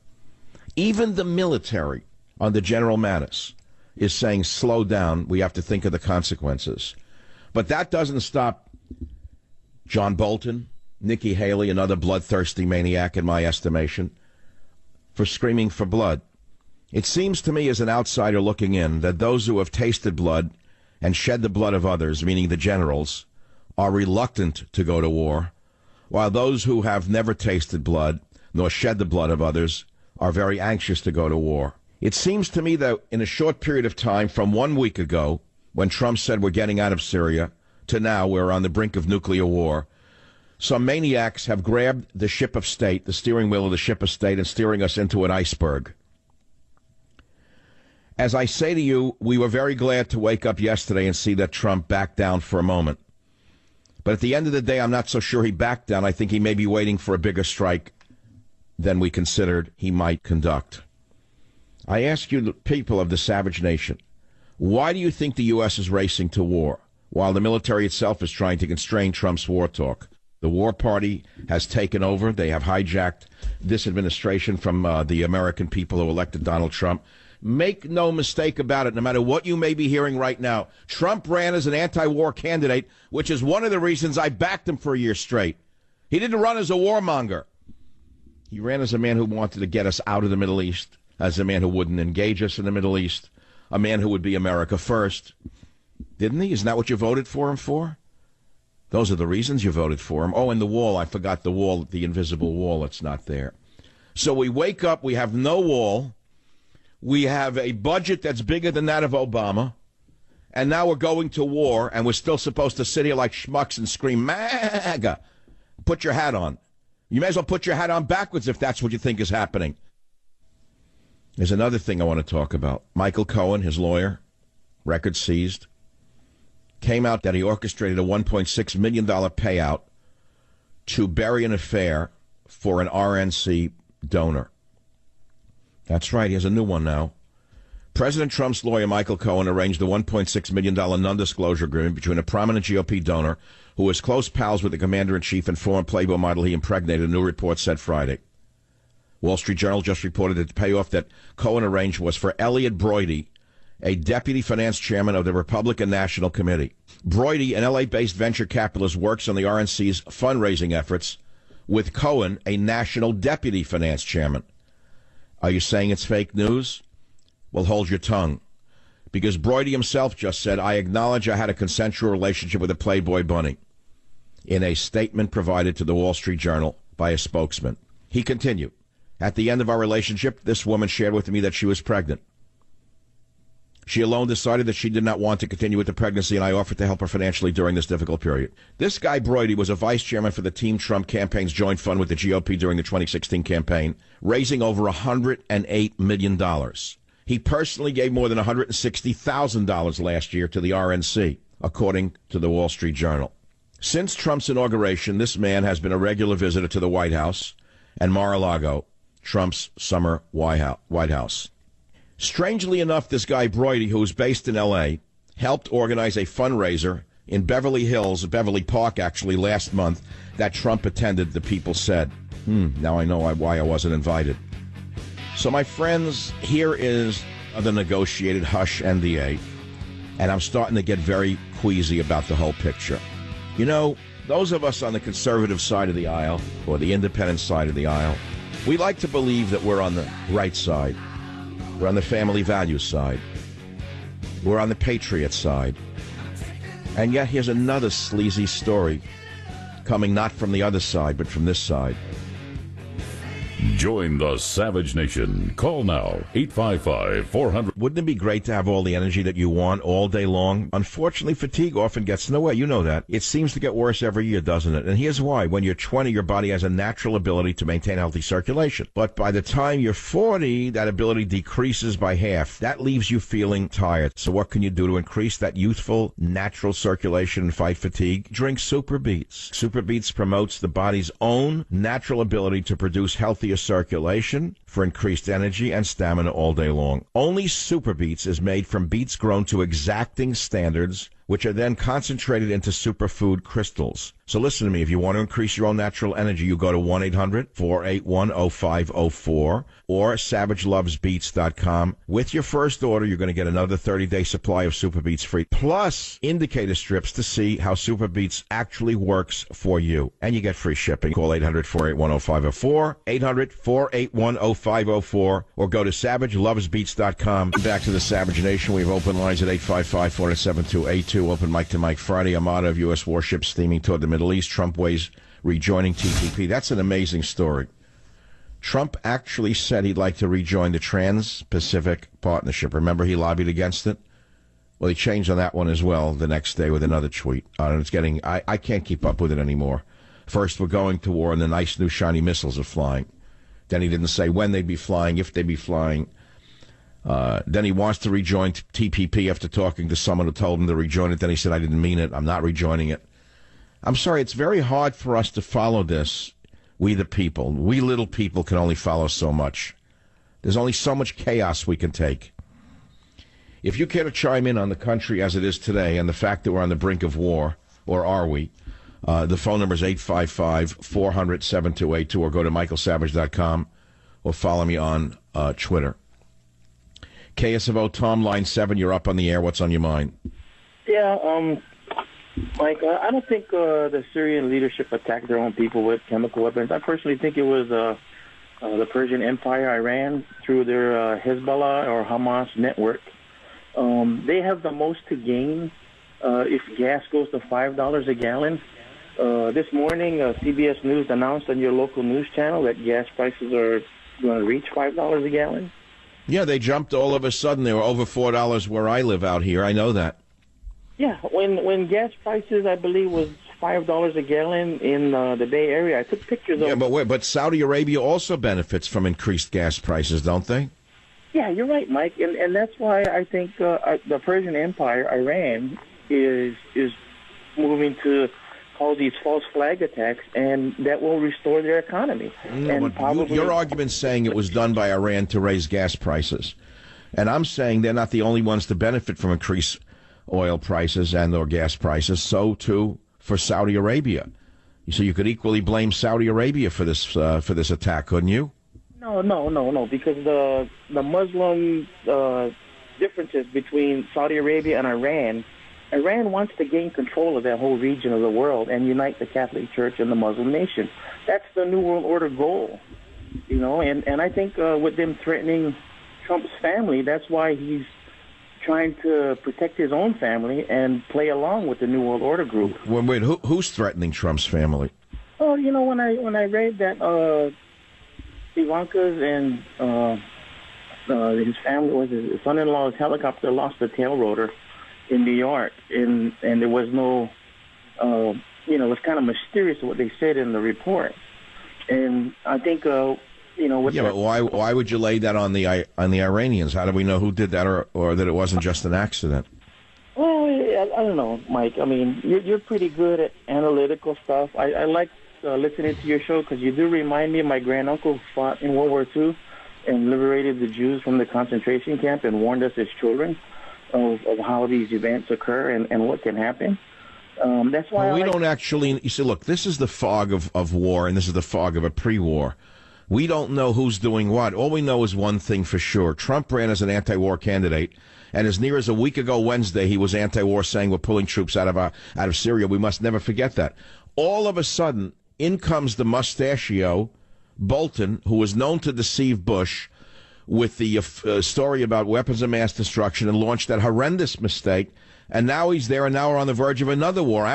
Even the military under General Mattis is saying, slow down, we have to think of the consequences. But that doesn't stop John Bolton, Nikki Haley, another bloodthirsty maniac in my estimation, for screaming for blood. It seems to me as an outsider looking in that those who have tasted blood and shed the blood of others, meaning the generals, are reluctant to go to war, while those who have never tasted blood nor shed the blood of others are very anxious to go to war. It seems to me that in a short period of time, from 1 week ago, when Trump said we're getting out of Syria, to now we're on the brink of nuclear war, some maniacs have grabbed the ship of state, the steering wheel of the ship of state, and steering us into an iceberg. As I say to you, we were very glad to wake up yesterday and see that Trump backed down for a moment. But at the end of the day, I'm not so sure he backed down. I think he may be waiting for a bigger strike than we considered he might conduct. I ask you, the people of the Savage Nation, why do you think the U.S. is racing to war, while the military itself is trying to constrain Trump's war talk? The war party has taken over. They have hijacked this administration from the American people who elected Donald Trump. Make no mistake about it, no matter what you may be hearing right now, Trump ran as an anti-war candidate, which is one of the reasons I backed him for a year straight. He didn't run as a warmonger. He ran as a man who wanted to get us out of the Middle East, as a man who wouldn't engage us in the Middle East, a man who would be America first. Didn't he? Isn't that what you voted for him for? Those are the reasons you voted for him. Oh, and the wall. I forgot the wall, the invisible wall. It's not there. So we wake up. We have no wall. We have a budget that's bigger than that of Obama. And now we're going to war, and we're still supposed to sit here like schmucks and scream, MAGA. Put your hat on. You may as well put your hat on backwards if that's what you think is happening. There's another thing I want to talk about. Michael Cohen, his lawyer, record seized, came out that he orchestrated a $1.6 million payout to bury an affair for an RNC donor. That's right, he has a new one now. President Trump's lawyer, Michael Cohen, arranged a $1.6 million non-disclosure agreement between a prominent GOP donor who was close pals with the commander-in-chief and former Playboy model he impregnated, a new report said Friday. Wall Street Journal just reported that the payoff that Cohen arranged was for Elliot Broidy, a deputy finance chairman of the Republican National Committee. Broidy, an L.A.-based venture capitalist, works on the RNC's fundraising efforts, with Cohen, a national deputy finance chairman. Are you saying it's fake news? Well, hold your tongue. Because Broidy himself just said, I acknowledge I had a consensual relationship with a Playboy bunny, in a statement provided to the Wall Street Journal by a spokesman. He continued, at the end of our relationship, this woman shared with me that she was pregnant. She alone decided that she did not want to continue with the pregnancy, and I offered to help her financially during this difficult period. This guy, Broidy, was a vice chairman for the Team Trump campaign's joint fund with the GOP during the 2016 campaign, raising over $108 million. He personally gave more than $160,000 last year to the RNC, according to the Wall Street Journal. Since Trump's inauguration, this man has been a regular visitor to the White House and Mar-a-Lago, Trump's summer White House. Strangely enough, this guy Broidy, who is based in L.A., helped organize a fundraiser in Beverly Hills, Beverly Park, actually, last month, that Trump attended, the people said. Now I know why I wasn't invited. So, my friends, here is the negotiated hush NDA, and I'm starting to get very queasy about the whole picture. You know, those of us on the conservative side of the aisle, or the independent side of the aisle, we like to believe that we're on the right side. We're on the family values side. We're on the patriot side. And yet here's another sleazy story coming not from the other side, but from this side. Join the Savage Nation. Call now, 855-400. Wouldn't it be great to have all the energy that you want all day long? Unfortunately, fatigue often gets in the way. You know that. It seems to get worse every year, doesn't it? And here's why. When you're 20, your body has a natural ability to maintain healthy circulation. But by the time you're 40, that ability decreases by half. That leaves you feeling tired. So what can you do to increase that youthful, natural circulation and fight fatigue? Drink Super Beets. Super Beets promotes the body's own natural ability to produce healthier circulation for increased energy and stamina all day long. Only Super Beets is made from beets grown to exacting standards, which are then concentrated into superfood crystals. So listen to me, if you want to increase your own natural energy, you go to 1-800-481-0504 or SavageLovesBeets.com. With your first order, you're going to get another 30-day supply of Super Beets free, plus indicator strips to see how Super Beets actually works for you. And you get free shipping. Call 800-481-0504, 800-481-0504, or go to SavageLovesBeets.com. Back to the Savage Nation. We have open lines at 855-407-2822. Open Mic to Mike Friday. Armada of U.S. warships steaming toward the Middle East. Trump weighs rejoining TPP. That's an amazing story. Trump actually said he'd like to rejoin the Trans-Pacific Partnership. Remember, he lobbied against it? Well, he changed on that one as well the next day with another tweet. And it's getting, I can't keep up with it anymore. First, we're going to war, and the nice new shiny missiles are flying. Then he didn't say when they'd be flying, if they'd be flying. Then he wants to rejoin TPP after talking to someone who told him to rejoin it. Then he said, I didn't mean it. I'm not rejoining it. I'm sorry, it's very hard for us to follow this. We the people. We little people can only follow so much. There's only so much chaos we can take. If you care to chime in on the country as it is today and the fact that we're on the brink of war, or are we, the phone number is 855-400-7282, or go to michaelsavage.com or follow me on Twitter. KSFO, Tom, line 7, you're up on the air. What's on your mind? Yeah, Mike, I don't think the Syrian leadership attacked their own people with chemical weapons. I personally think it was the Persian Empire, Iran, through their Hezbollah or Hamas network. They have the most to gain if gas goes to $5 a gallon. This morning, CBS News announced on your local news channel that gas prices are going to reach $5 a gallon. Yeah, they jumped all of a sudden. They were over $4 where I live out here. I know that. Yeah, when gas prices, I believe, was $5 a gallon in the Bay Area, I took pictures of. Yeah, but Saudi Arabia also benefits from increased gas prices, don't they? Yeah, you're right, Mike, and that's why I think the Persian Empire, Iran, is moving to cause these false flag attacks, and that will restore their economy. No, but your argument's saying it was done by Iran to raise gas prices, and I'm saying they're not the only ones to benefit from increased oil prices and or gas prices. So too for Saudi Arabia. So you could equally blame Saudi Arabia for this attack, couldn't you? No, because the Muslim differences between Saudi Arabia and Iran wants to gain control of that whole region of the world and unite the Catholic Church and the Muslim nation. That's the New World Order goal, and I think with them threatening Trump's family, that's why he's trying to protect his own family and play along with the New World Order group. Wait, who's threatening Trump's family? Oh, when I read that Ivanka's and his family, his son-in-law's helicopter lost the tail rotor in New York, and there was no, it was kind of mysterious what they said in the report, and I think. But why would you lay that on the Iranians? How do we know who did that, or that it wasn't just an accident? Well, I don't know, Mike. I mean, you're pretty good at analytical stuff. I like listening to your show because you do remind me of my granduncle who fought in World War II and liberated the Jews from the concentration camp and warned us as children of how these events occur and what can happen. That's why we don't actually. You see, look, this is the fog of war, and this is the fog of a pre-war. We don't know who's doing what. All we know is one thing for sure. Trump ran as an anti-war candidate, and as near as a week ago Wednesday, he was anti-war, saying we're pulling troops out of Syria. We must never forget that. All of a sudden, in comes the mustachio, Bolton, who was known to deceive Bush with the story about weapons of mass destruction and launched that horrendous mistake, and now he's there, and now we're on the verge of another war.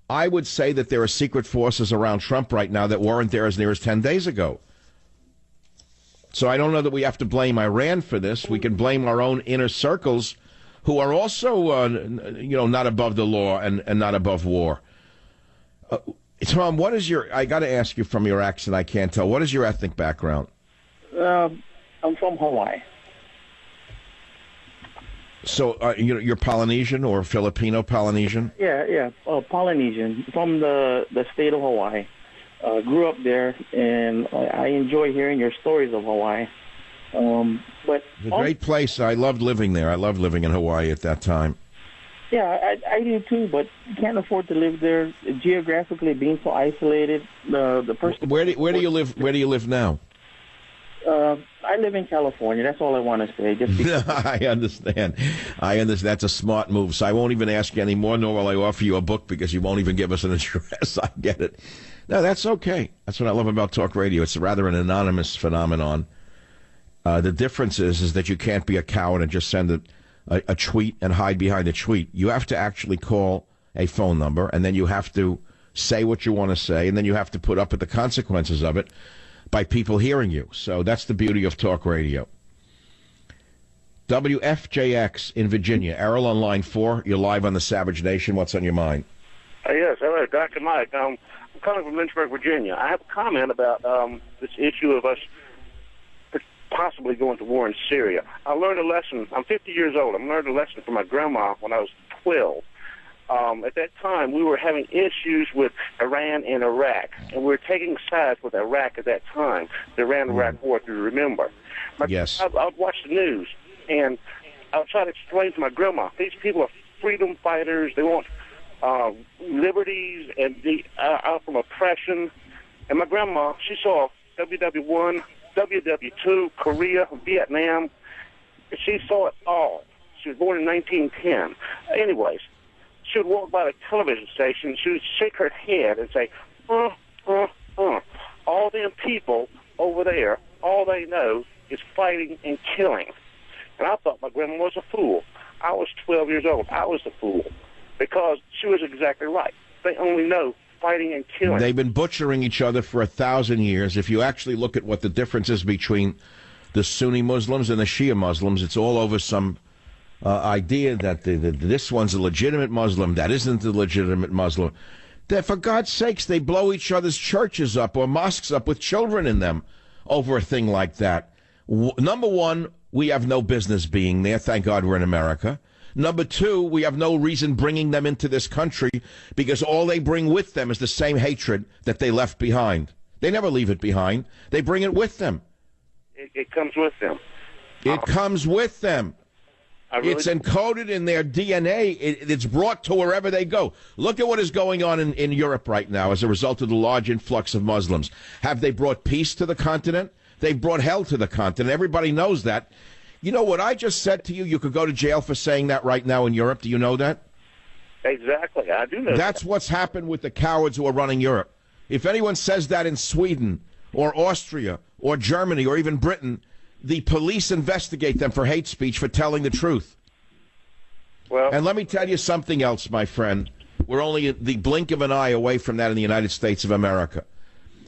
I would say that there are secret forces around Trump right now that weren't there as near as 10 days ago. So I don't know that we have to blame Iran for this. We can blame our own inner circles who are also, not above the law and not above war. Tom, what is I got to ask you from your accent, I can't tell. What is your ethnic background? I'm from Hawaii. So you're Polynesian or Filipino Polynesian? Yeah, Polynesian from the state of Hawaii. Grew up there, and I enjoy hearing your stories of Hawaii. But it's a great place. I loved living there. I loved living in Hawaii at that time. Yeah, I do too, but you can't afford to live there geographically, being so isolated. The person. Where do you live? Where do you live now? I live in California. That's all I want to say. Just because I understand. That's a smart move. So I won't even ask you anymore, nor will I offer you a book because you won't even give us an address. I get it. No, that's okay. That's what I love about talk radio. It's rather an anonymous phenomenon. The difference is that you can't be a coward and just send a tweet and hide behind a tweet. You have to actually call a phone number, and then you have to say what you want to say, and then you have to put up with the consequences of it by people hearing you. So that's the beauty of talk radio. WFJX in Virginia. Errol on line 4. You're live on the Savage Nation. What's on your mind? Yes, hello, Dr. Mike. I'm calling from Lynchburg, Virginia. I have a comment about this issue of us possibly going to war in Syria. I learned a lesson. I'm 50 years old. I learned a lesson from my grandma when I was 12. At that time, we were having issues with Iran and Iraq, and we were taking sides with Iraq at that time, the Iran-Iraq War, if you remember. Yes. I would watch the news, and I would try to explain to my grandma, these people are freedom fighters. They want liberties and out from oppression. And my grandma, she saw WW1, WW2, Korea, Vietnam. She saw it all. She was born in 1910. Anyways, she would walk by the television station, she would shake her head and say, all them people over there, all they know is fighting and killing. And I thought my grandma was a fool. I was 12 years old. I was a fool because she was exactly right. They only know fighting and killing. They've been butchering each other for 1,000 years. If you actually look at what the difference is between the Sunni Muslims and the Shia Muslims, it's all over some idea that this one's a legitimate Muslim, that isn't a legitimate Muslim. That, for God's sakes, they blow each other's churches up or mosques up with children in them over a thing like that. Number one, we have no business being there. Thank God we're in America. Number two, we have no reason bringing them into this country because all they bring with them is the same hatred that they left behind. They never leave it behind. They bring it with them. It comes with them. It comes with them. It's encoded in their DNA. It's brought to wherever they go. Look at what is going on in Europe right now as a result of the large influx of Muslims. Have they brought peace to the continent? They've brought hell to the continent. Everybody knows that. You know what I just said to you? You could go to jail for saying that right now in Europe. Do you know that? Exactly. I do know That's what's happened with the cowards who are running Europe. If anyone says that in Sweden or Austria or Germany or even Britain, the police investigate them for hate speech for telling the truth. Well, and let me tell you something else, my friend. We're only the blink of an eye away from that in the United States of America.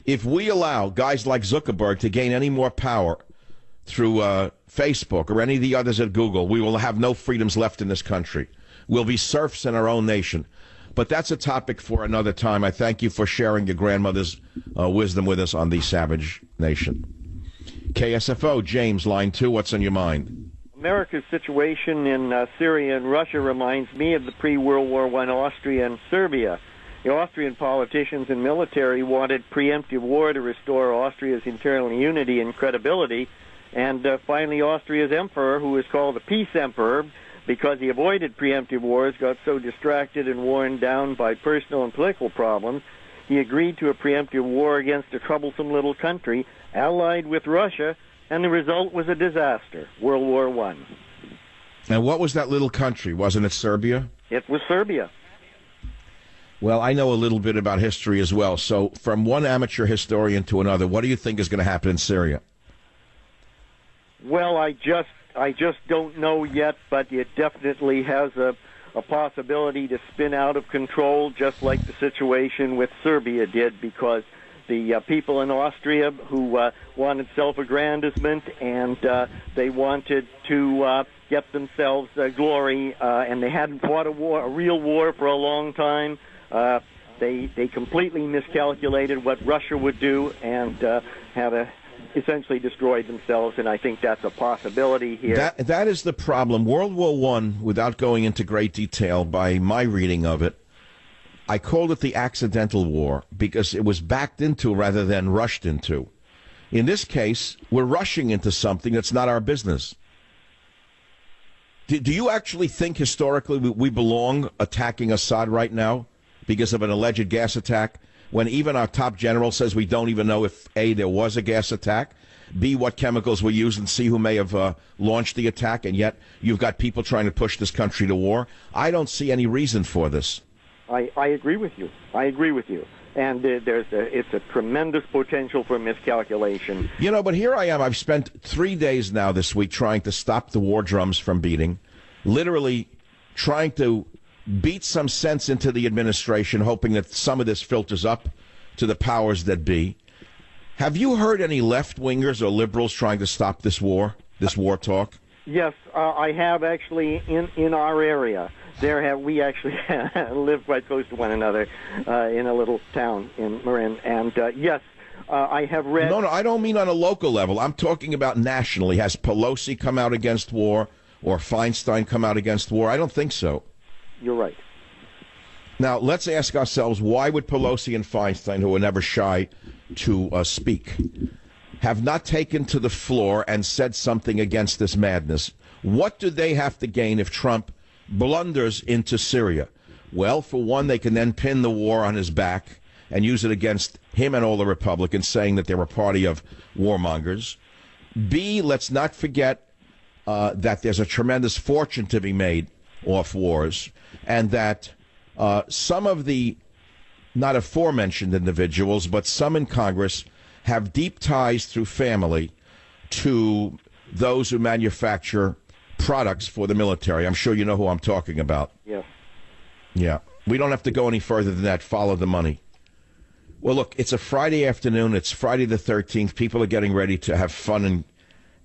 If we allow guys like Zuckerberg to gain any more power through Facebook or any of the others at Google, we will have no freedoms left in this country. We'll be serfs in our own nation. But that's a topic for another time. I thank you for sharing your grandmother's wisdom with us on the Savage Nation. KSFO, James, line 2, what's on your mind? America's situation in Syria and Russia reminds me of the pre-World War I Austria and Serbia. The Austrian politicians and military wanted preemptive war to restore Austria's internal unity and credibility, and finally Austria's emperor, who is called the Peace Emperor, because he avoided preemptive wars, got so distracted and worn down by personal and political problems, he agreed to a preemptive war against a troublesome little country, allied with Russia, and the result was a disaster, World War I. And what was that little country? Wasn't it Serbia? It was Serbia. Well, I know a little bit about history as well. So from one amateur historian to another, what do you think is going to happen in Syria? Well, I just don't know yet, but it definitely has a possibility to spin out of control, just like the situation with Serbia did, because the people in Austria who wanted self-aggrandizement and they wanted to get themselves glory, and they hadn't fought a real war for a long time. They completely miscalculated what Russia would do and have essentially destroyed themselves, and I think that's a possibility here. That is the problem. World War I, without going into great detail, by my reading of it, I called it the accidental war because it was backed into rather than rushed into. In this case, we're rushing into something that's not our business. Do you actually think historically we belong attacking Assad right now because of an alleged gas attack, when even our top general says we don't even know if, A, there was a gas attack, B, what chemicals were used, and C, who may have launched the attack, and yet you've got people trying to push this country to war? I don't see any reason for this. I agree with you. I agree with you. And it's a tremendous potential for miscalculation. You know, but here I am. I've spent 3 days now this week trying to stop the war drums from beating, literally trying to beat some sense into the administration, hoping that some of this filters up to the powers that be. Have you heard any left-wingers or liberals trying to stop this war talk? Yes, I have actually in our area. We actually live quite close to one another in a little town in Marin, and yes, I have read... No, I don't mean on a local level. I'm talking about nationally. Has Pelosi come out against war or Feinstein come out against war? I don't think so. You're right. Now, let's ask ourselves, why would Pelosi and Feinstein, who are never shy to speak, have not taken to the floor and said something against this madness? What do they have to gain if Trump blunders into Syria? Well, for one, they can then pin the war on his back and use it against him and all the Republicans, saying that they're a party of warmongers. B, let's not forget that there's a tremendous fortune to be made off wars, and that Some of the not aforementioned individuals, but some in Congress have deep ties through family to those who manufacture products for the military. I'm sure you know who I'm talking about. Yes. Yeah. We don't have to go any further than that. Follow the money. Well, look, it's a Friday afternoon. It's Friday the 13th. People are getting ready to have fun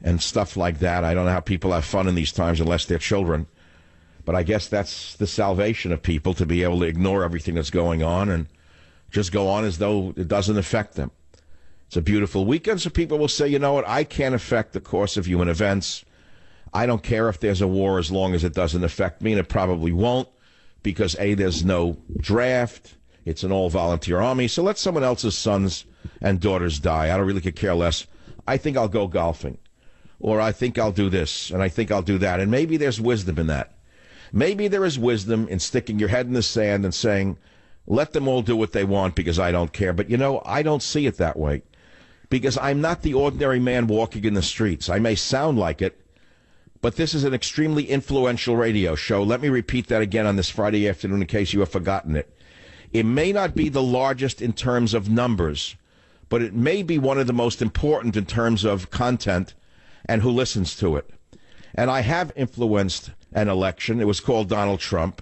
and stuff like that. I don't know how people have fun in these times unless they're children. But I guess that's the salvation of people, to be able to ignore everything that's going on and just go on as though it doesn't affect them. It's a beautiful weekend, so people will say, you know what, I can't affect the course of human events. I don't care if there's a war as long as it doesn't affect me, and it probably won't, because, A, there's no draft. It's an all-volunteer army, so let someone else's sons and daughters die. I don't really could care less. I think I'll go golfing, or I think I'll do this, and I think I'll do that, and maybe there's wisdom in that. Maybe there is wisdom in sticking your head in the sand and saying, let them all do what they want because I don't care. But, you know, I don't see it that way, because I'm not the ordinary man walking in the streets. I may sound like it, but this is an extremely influential radio show. Let me repeat that again on this Friday afternoon in case you have forgotten it. It may not be the largest in terms of numbers, but it may be one of the most important in terms of content and who listens to it. And I have influenced an election. It was called Donald Trump.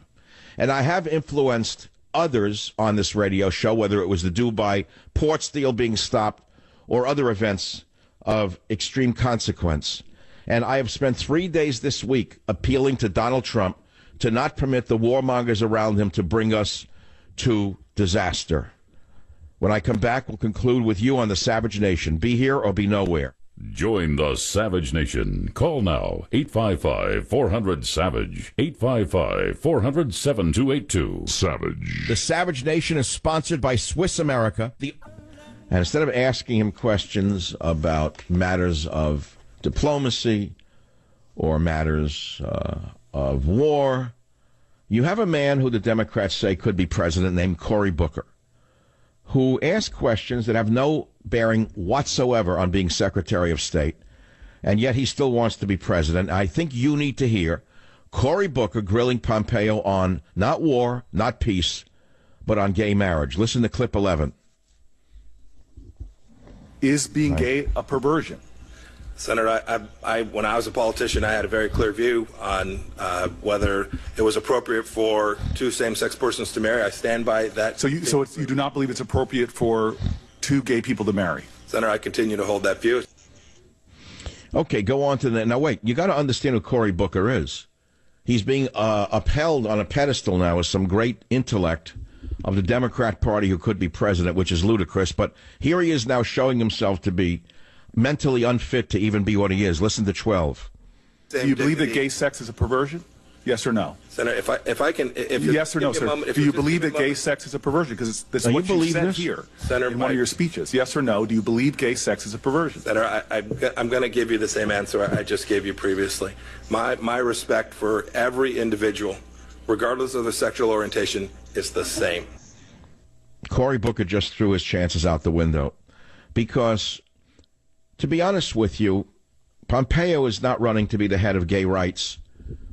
And I have influenced others on this radio show, whether it was the Dubai port deal being stopped or other events of extreme consequence. And I have spent 3 days this week appealing to Donald Trump to not permit the warmongers around him to bring us to disaster. When I come back, we'll conclude with you on the Savage Nation. Be here or be nowhere. Join the Savage Nation. Call now, 855-400-SAVAGE, 855-400-7282. Savage. The Savage Nation is sponsored by Swiss America. And instead of asking him questions about matters of diplomacy or matters of war, you have a man who the Democrats say could be president named Cory Booker, who asks questions that have no bearing whatsoever on being Secretary of State, and yet he still wants to be president. I think you need to hear Cory Booker grilling Pompeo on not war, not peace, but on gay marriage. Listen to clip 11. Is being gay a perversion? Senator, I when I was a politician, I had a very clear view on whether it was appropriate for two same-sex persons to marry. I stand by that. So you do not believe it's appropriate for two gay people to marry? Senator, I continue to hold that view. Okay, go on to that. Now, wait, you got to understand who Cory Booker is. He's being upheld on a pedestal now as some great intellect of the Democrat Party who could be president, which is ludicrous. But here he is now showing himself to be mentally unfit to even be what he is. Listen to 12. Do you believe that gay sex is a perversion? Yes or no? Senator, if I can... yes or no, sir? Do you believe that gay sex is a perversion? Because that's what you said here in one of your speeches. Yes or no? Do you believe gay sex is a perversion? Senator, I'm going to give you the same answer I just gave you previously. My respect for every individual, regardless of their sexual orientation, is the same. Cory Booker just threw his chances out the window because, to be honest with you, Pompeo is not running to be the head of gay rights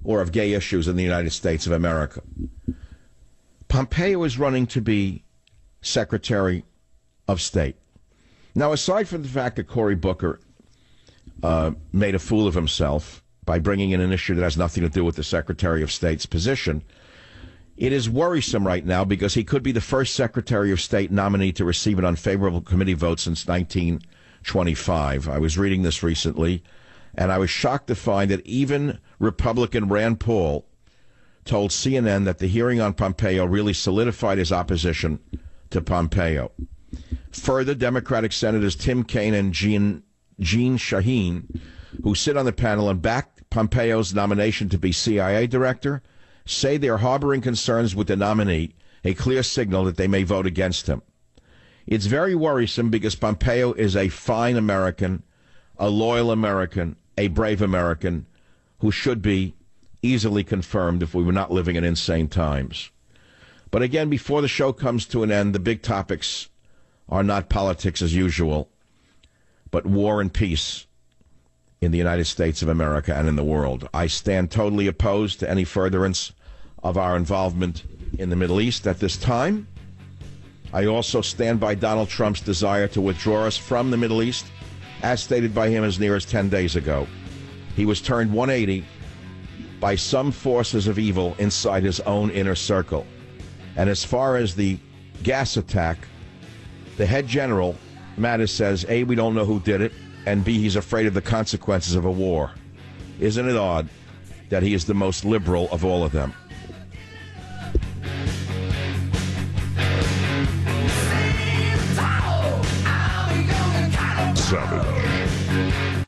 or of gay issues in the United States of America. Pompeo is running to be Secretary of State. Now, aside from the fact that Cory Booker made a fool of himself by bringing in an issue that has nothing to do with the Secretary of State's position, it is worrisome right now because he could be the first Secretary of State nominee to receive an unfavorable committee vote since 1925. I was reading this recently, and I was shocked to find that even Republican Rand Paul told CNN that the hearing on Pompeo really solidified his opposition to Pompeo. Further, Democratic Senators Tim Kaine and Jeanne Shaheen, who sit on the panel and back Pompeo's nomination to be CIA director, say they are harboring concerns with the nominee, a clear signal that they may vote against him. It's very worrisome because Pompeo is a fine American, a loyal American, a brave American who should be easily confirmed if we were not living in insane times. But again, before the show comes to an end, the big topics are not politics as usual, but war and peace in the United States of America and in the world. I stand totally opposed to any furtherance of our involvement in the Middle East at this time. I also stand by Donald Trump's desire to withdraw us from the Middle East, as stated by him as near as 10 days ago. He was turned 180 by some forces of evil inside his own inner circle. And as far as the gas attack, the head general, Mattis, says, A, we don't know who did it, and B, he's afraid of the consequences of a war. Isn't it odd that he is the most liberal of all of them? Savage.